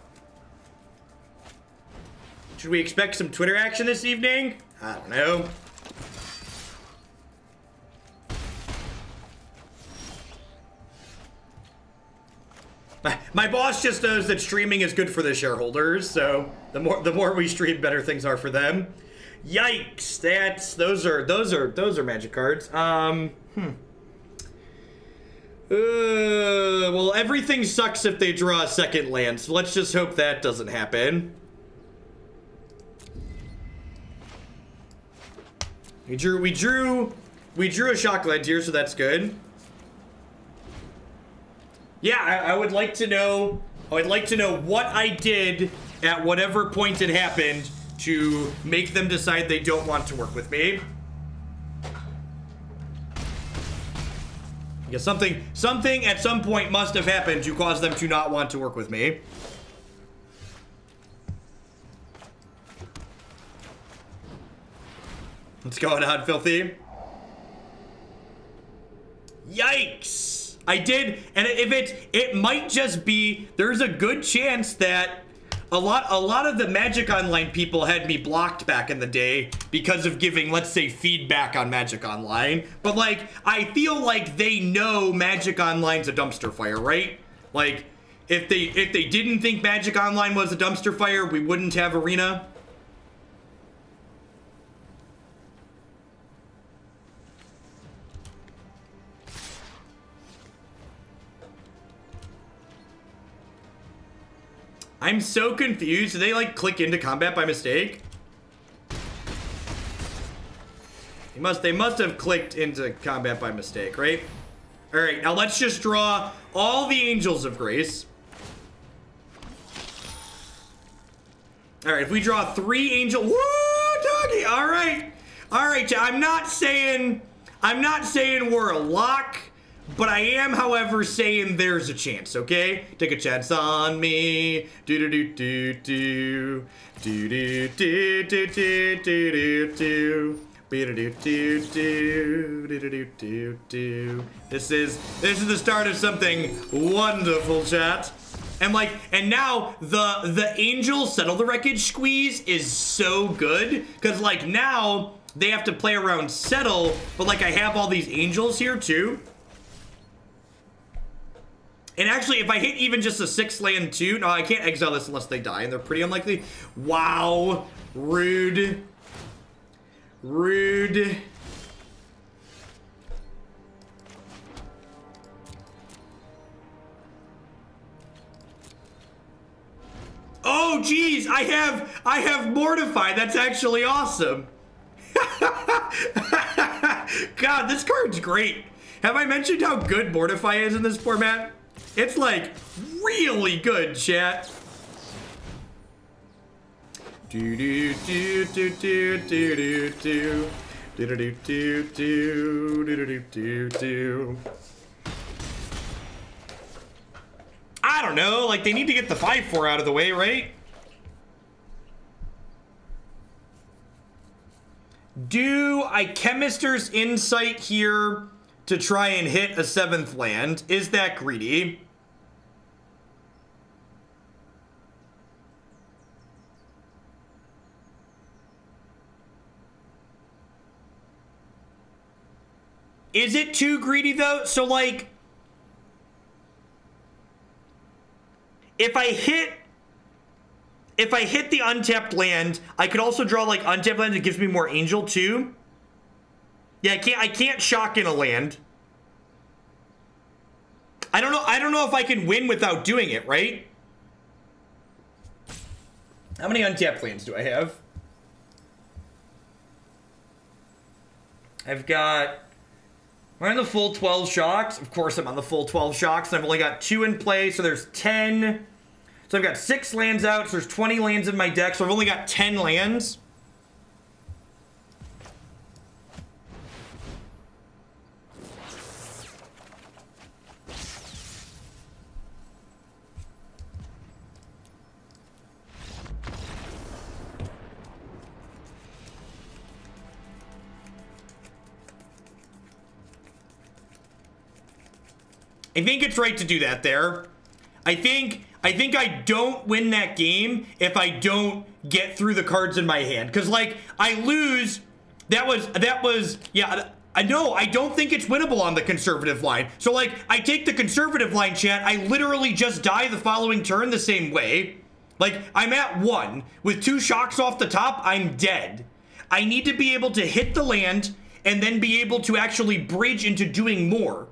Should we expect some Twitter action this evening? I don't know. My boss just knows that streaming is good for the shareholders, so the more we stream, better things are for them. Yikes! Those are magic cards. Well, everything sucks if they draw a second land, so let's just hope that doesn't happen. We drew a shock land here, so that's good. Yeah, I would like to know. What I did at whatever point it happened to make them decide they don't want to work with me. Because something at some point must have happened to cause them to not want to work with me. What's going on, Filthy? Yikes! I did, and if it might just be, there's a good chance that a lot of the Magic Online people had me blocked back in the day because of giving, let's say, feedback on Magic Online. But like, I feel like they know Magic Online's a dumpster fire, right? Like, if they didn't think Magic Online was a dumpster fire, we wouldn't have Arena. I'm so confused. Did they, like, click into combat by mistake? They must have clicked into combat by mistake, right? All right, now let's just draw all the Angels of Grace. All right, if we draw 3 Angel... Woo, doggy! All right. I'm not saying we're a lock. But I am, however, saying there's a chance, okay? Take a chance on me. Do-do-do-do-do. Do-do-do-do-do-do-do. This is the start of something wonderful, chat. And like, and now the angel Settle the Wreckage squeeze is so good because like now they have to play around Settle, but like I have all these angels here too. And actually, if I hit even just a 6-land too, no, I can't exile this unless they die, and they're pretty unlikely. Wow, rude. Rude. Oh, geez, I have Mortify. That's actually awesome. God, this card's great. Have I mentioned how good Mortify is in this format? It's like really good, chat. Do do do do do do do do do do do do do do. I don't know, like they need to get the 5/4 out of the way, right? Do I Chemister's Insight here to try and hit a 7th land? Is that greedy? Is it too greedy though? So like, if I hit the untapped land, I could also draw like untapped land that gives me more angel too. Yeah, I can't shock in a land. I don't know if I can win without doing it, right? How many untapped lands do I have? I've got, we're on the full 12 shocks. Of course I'm on the full 12 shocks. I've only got 2 in play, so there's 10. So I've got 6 lands out, so there's 20 lands in my deck, so I've only got 10 lands. I think it's right to do that there. I think I don't win that game if I don't get through the cards in my hand. Because, like, I lose. That was, yeah, no, I don't think it's winnable on the conservative line. So, like, I take the conservative line, chat. I literally just die the following turn the same way. Like, I'm at 1. With 2 shocks off the top, I'm dead. I need to be able to hit the land and then be able to actually bridge into doing more.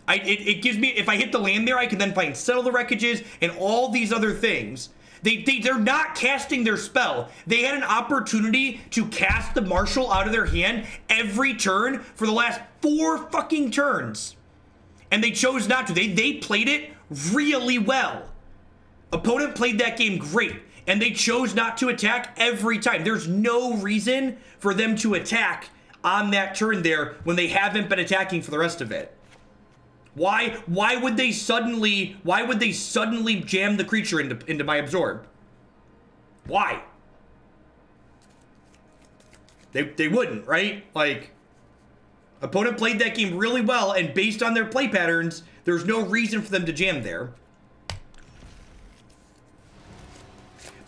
It gives me, if I hit the land there, I can then find Settle the Wreckages and all these other things. They're not casting their spell. They had an opportunity to cast the Marshal out of their hand every turn for the last 4 fucking turns. And they chose not to. They played it really well. Opponent played that game great. And they chose not to attack every time. There's no reason for them to attack on that turn there when they haven't been attacking for the rest of it. Why would they suddenly jam the creature into my absorb? Why? They wouldn't, right? Like, opponent played that game really well, and based on their play patterns, there's no reason for them to jam there.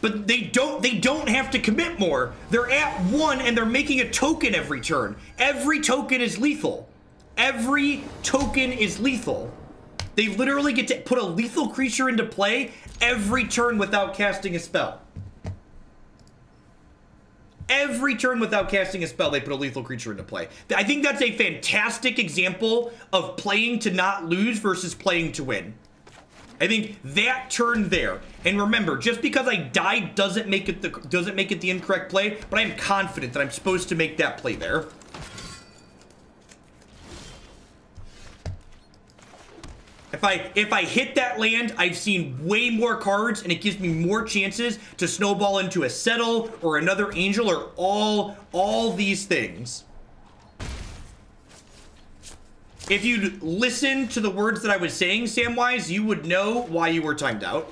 But they don't have to commit more. They're at 1 and they're making a token every turn. Every token is lethal. Every token is lethal. They literally get to put a lethal creature into play every turn without casting a spell. Every turn without casting a spell, they put a lethal creature into play. I think that's a fantastic example of playing to not lose versus playing to win. I think that turn there, and remember, just because I died doesn't make it the incorrect play, but I am confident that I'm supposed to make that play there. If I hit that land, I've seen way more cards, and it gives me more chances to snowball into a Settle or another Angel or all these things. If you'd listen to the words that I was saying, Samwise, you would know why you were timed out.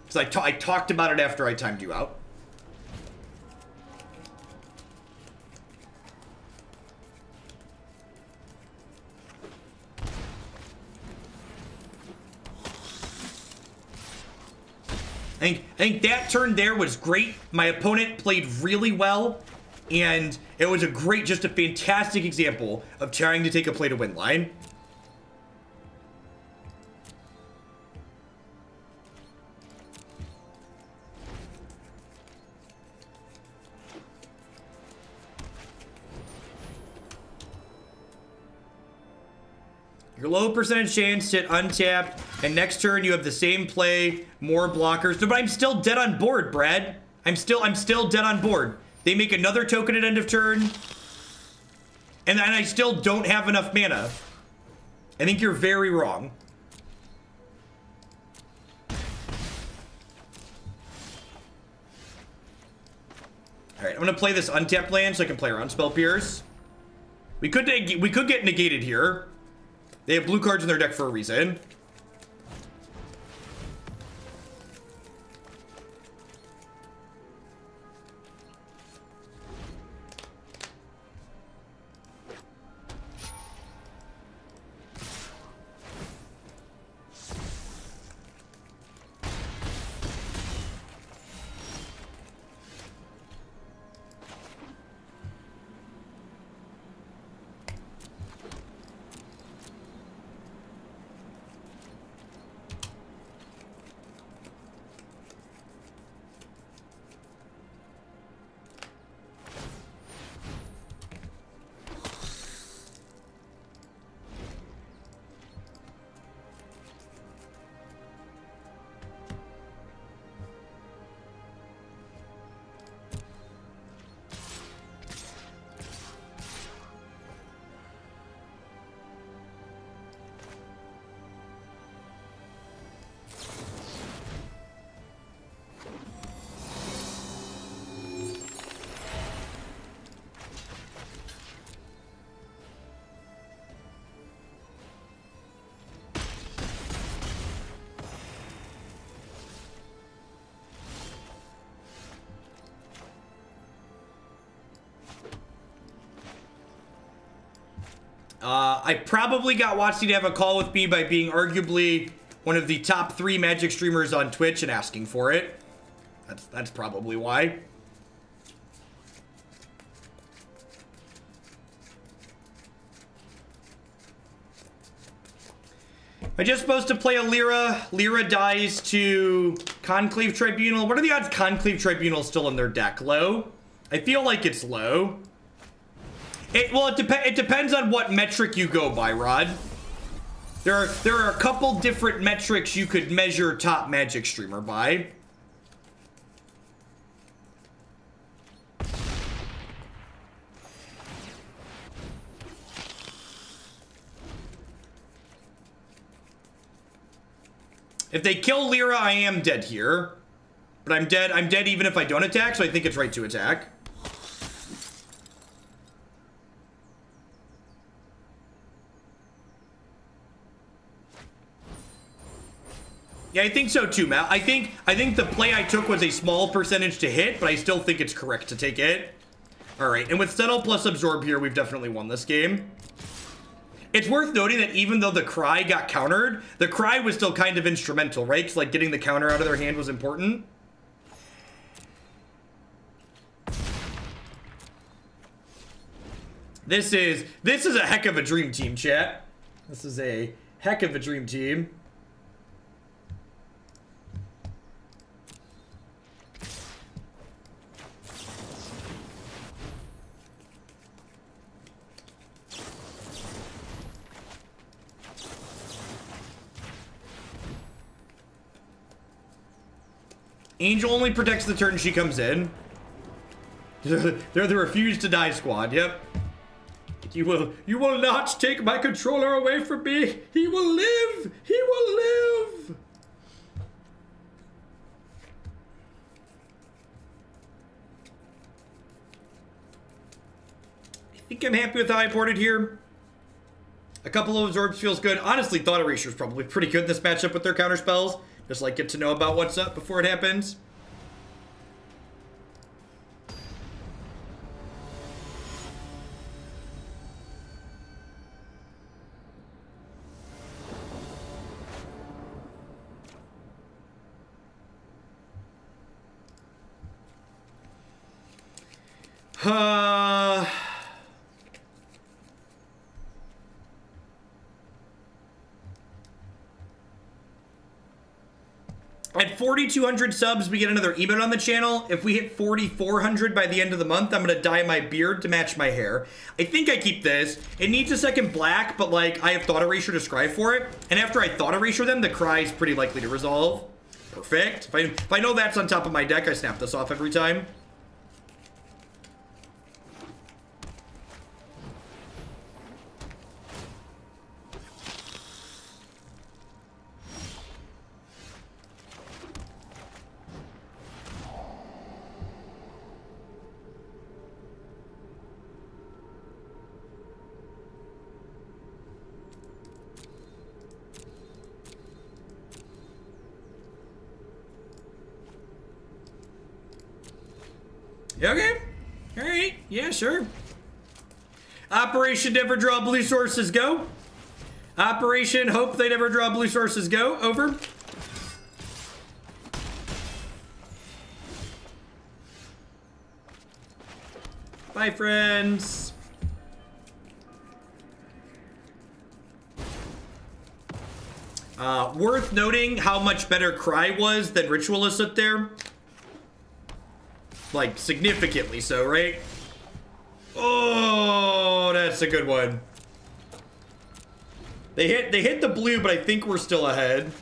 Because I talked about it after I timed you out. I think that turn there was great. My opponent played really well, and it was just a fantastic example of trying to take a play to win line. Your low percentage chance, sit untapped, and next turn you have the same play, more blockers. No, but I'm still dead on board, Brad. I'm still dead on board. They make another token at end of turn, and then I still don't have enough mana. I think you're very wrong. All right, I'm gonna play this untapped land so I can play around Spell Pierce. We could get negated here. They have blue cards in their deck for a reason. I probably got Watsy to have a call with me by being arguably one of the top 3 Magic streamers on Twitch and asking for it. That's probably why. I just supposed to play a Lyra. Lyra dies to Conclave Tribunal. What are the odds Conclave Tribunal is still in their deck? Low? I feel like it's low. It depends on what metric you go by, Rod. There are a couple different metrics you could measure top Magic streamer by. If they kill Lyra, I am dead here. But I'm dead even if I don't attack, so I think it's right to attack. Yeah, I think so too, Matt. I think the play I took was a small percentage to hit, but I still think it's correct to take it. All right, and with Settle plus Absorb here, we've definitely won this game. It's worth noting that even though the Cry got countered, the Cry was still kind of instrumental, right? Because like getting the counter out of their hand was important. This is a heck of a dream team, chat. This is a heck of a dream team. Angel only protects the turn she comes in. They're the refuse to die squad. Yep. You will not take my controller away from me. He will live. He will live. I think I'm happy with how I boarded here. A couple of absorbs feels good. Honestly, Thought Erasure is probably pretty good in this matchup with their counter spells. Just like get to know about what's up before it happens. At 4,200 subs, we get another emote on the channel. If we hit 4,400 by the end of the month, I'm gonna dye my beard to match my hair. I think I keep this. It needs a second black, but like I have Thought Erasure to scribe for it. And after I Thought Erasure them, the cry is pretty likely to resolve. Perfect. If I know that's on top of my deck, I snap this off every time. Okay. All right. Yeah, sure. Operation Never Draw Blue Sources, go. Operation Hope They Never Draw Blue Sources, go. Over. Bye, friends. Worth noting how much better Cry was than Ritualist up there. Like, significantly so, right? Oh, that's a good one. They hit the blue, but I think we're still ahead.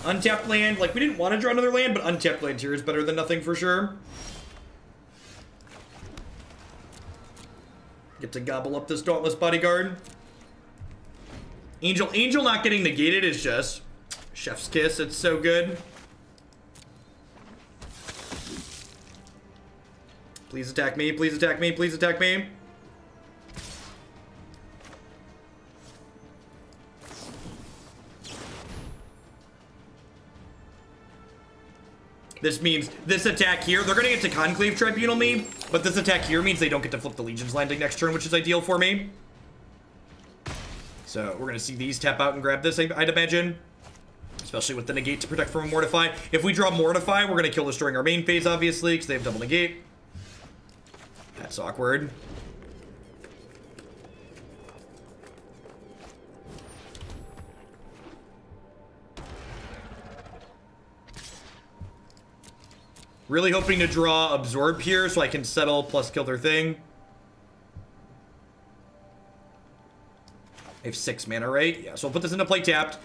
Untapped land, like, we didn't want to draw another land, but untapped land here is better than nothing for sure. Get to gobble up this Dauntless Bodyguard. Angel not getting negated is just chef's kiss. It's so good. Please attack me. Please attack me. Please attack me. This means this attack here, they're gonna get to Conclave Tribunal me, but this attack here means they don't get to flip the Legion's Landing next turn, which is ideal for me. So we're gonna see these tap out and grab this, I'd imagine. Especially with the negate to protect from a Mortify. If we draw Mortify, we're gonna kill this during our main phase, obviously, because they have double negate. That's awkward. Really hoping to draw Absorb here so I can settle plus kill their thing. I have 6 mana, right? Yeah, so I'll put this into play tapped.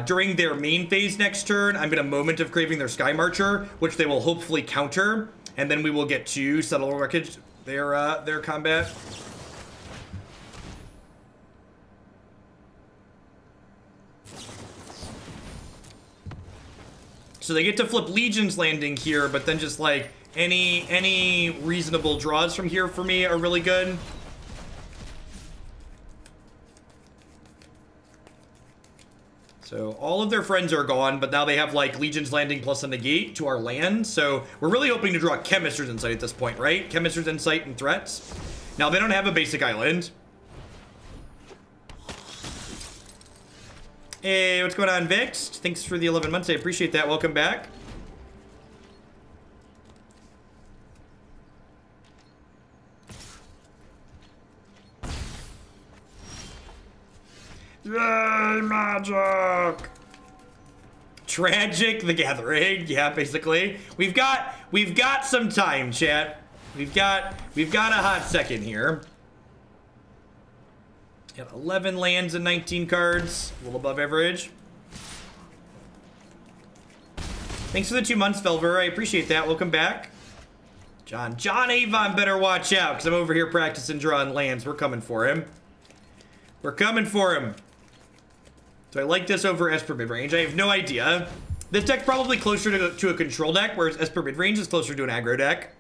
During their main phase next turn, I'm going to Moment of Craving their Sky Marcher, which they will hopefully counter. And then we will get to Settle the Wreckage, their combat. So they get to flip Legion's Landing here, but then just like any reasonable draws from here for me are really good. So all of their friends are gone, but now they have like Legion's Landing plus a negate to our land. So we're really hoping to draw Chemister's Insight at this point, right? Chemister's Insight and threats. Now they don't have a basic island. Hey, what's going on, Vix? Thanks for the 11 months. I appreciate that. Welcome back. Yay, magic! Tragic the Gathering. Yeah, basically. We've got some time, chat. We've got a hot second here. Got 11 lands and 19 cards. A little above average. Thanks for the 2 months, Velver. I appreciate that. Welcome back. John Avon better watch out, because I'm over here practicing drawing lands. We're coming for him. We're coming for him. So I like this over Esper mid-range. I have no idea. This deck's probably closer to a control deck, whereas Esper mid-range is closer to an aggro deck.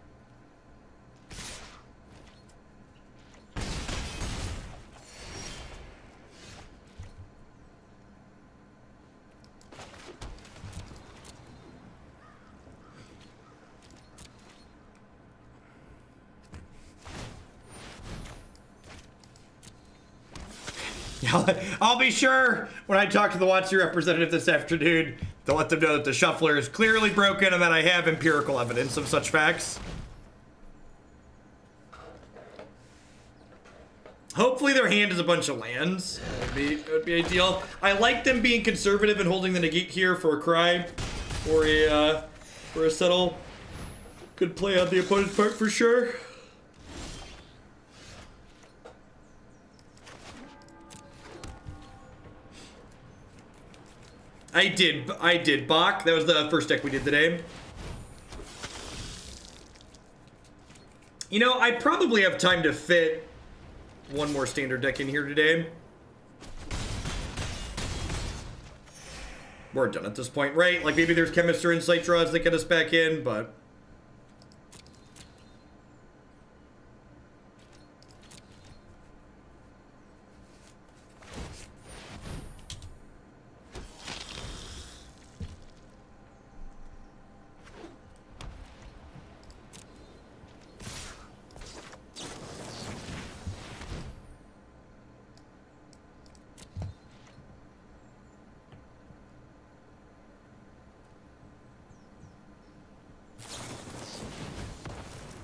I'll be sure when I talk to the WotC representative this afternoon to let them know that the shuffler is clearly broken and that I have empirical evidence of such facts. Hopefully their hand is a bunch of lands. That would be ideal. I like them being conservative and holding the negate here for a cry or a settle. Good play on the opponent's part for sure. I did Bach. That was the first deck we did today. You know, I probably have time to fit one more standard deck in here today. We're done at this point, right? Like maybe there's Chemister and Sight Draws that get us back in, but...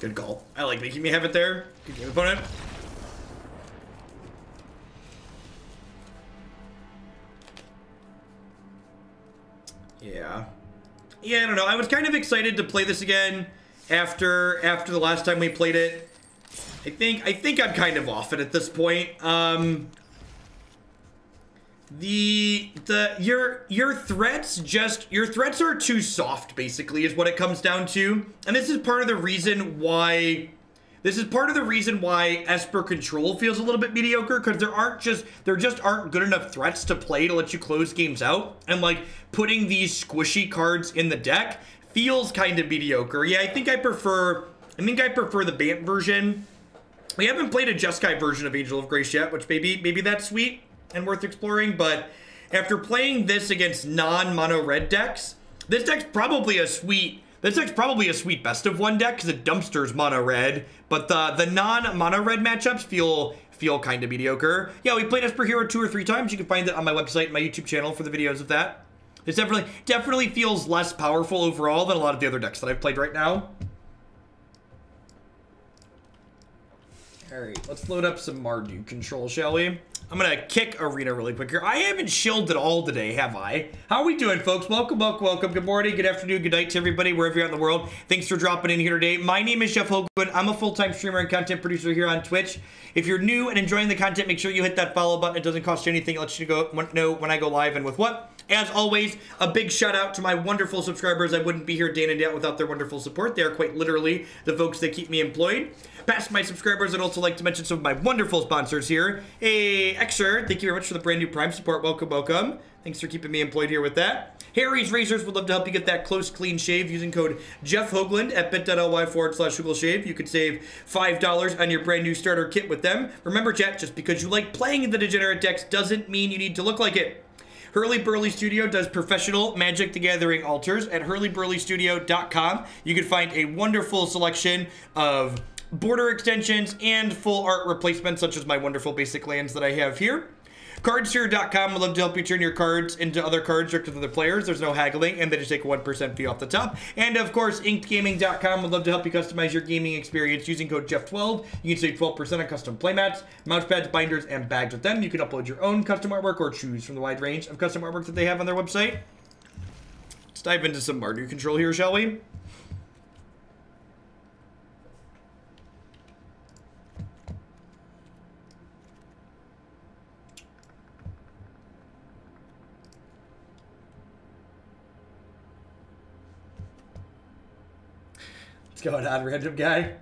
Good call. I like making me have it there. Good game, opponent. Yeah. Yeah, I don't know. I was kind of excited to play this again after the last time we played it. I think I'm kind of off it at this point. Your threats are too soft, basically, is what it comes down to. And this is part of the reason why Esper control feels a little bit mediocre, because there just aren't good enough threats to play to let you close games out. And like putting these squishy cards in the deck feels kind of mediocre. Yeah, I think I prefer the Bant version. We haven't played a Jeskai version of Angel of Grace yet, which maybe that's sweet and worth exploring, but after playing this against non-mono red decks, this deck's probably a sweet best of one deck because it dumpsters mono red, but the non-mono red matchups feel kind of mediocre. Yeah, we played Esper Hero 2 or 3 times. You can find it on my website and my YouTube channel for the videos of that. This definitely feels less powerful overall than a lot of the other decks that I've played right now. Alright, let's load up some Mardu control, shall we? I'm gonna kick Arena really quick here. I haven't chilled at all today, have I? How are we doing, folks? Welcome. Good morning, good afternoon, good night to everybody, wherever you're at in the world. Thanks for dropping in here today. My name is Jeff Hoagland. I'm a full-time streamer and content producer here on Twitch. If you're new and enjoying the content, make sure you hit that follow button. It doesn't cost you anything. It lets you know when I go live and with what. As always, a big shout out to my wonderful subscribers. I wouldn't be here day in and day out without their wonderful support. They are quite literally the folks that keep me employed. Past my subscribers, I'd also like to mention some of my wonderful sponsors here. Hey, Extra, thank you very much for the brand new Prime support. Welcome. Thanks for keeping me employed here with that. Harry's Razors would love to help you get that close, clean shave using code Jeff Hoagland at bit.ly/HoagleShave. You could save $5 on your brand new starter kit with them. Remember, chat, just because you like playing the degenerate decks doesn't mean you need to look like it. Hurly Burly Studio does professional Magic the Gathering altars at hurlyburlystudio.com. You can find a wonderful selection of border extensions and full art replacements, such as my wonderful basic lands that I have here. Cardsteer.com would love to help you turn your cards into other cards directly to other players. There's no haggling, and they just take a 1% fee off the top. And of course, InkedGaming.com would love to help you customize your gaming experience using code Jeff12. You can save 12% on custom playmats, mousepads, binders, and bags with them. You can upload your own custom artwork or choose from the wide range of custom artwork that they have on their website. Let's dive into some Mardu control here, shall we? What's going on, random guy?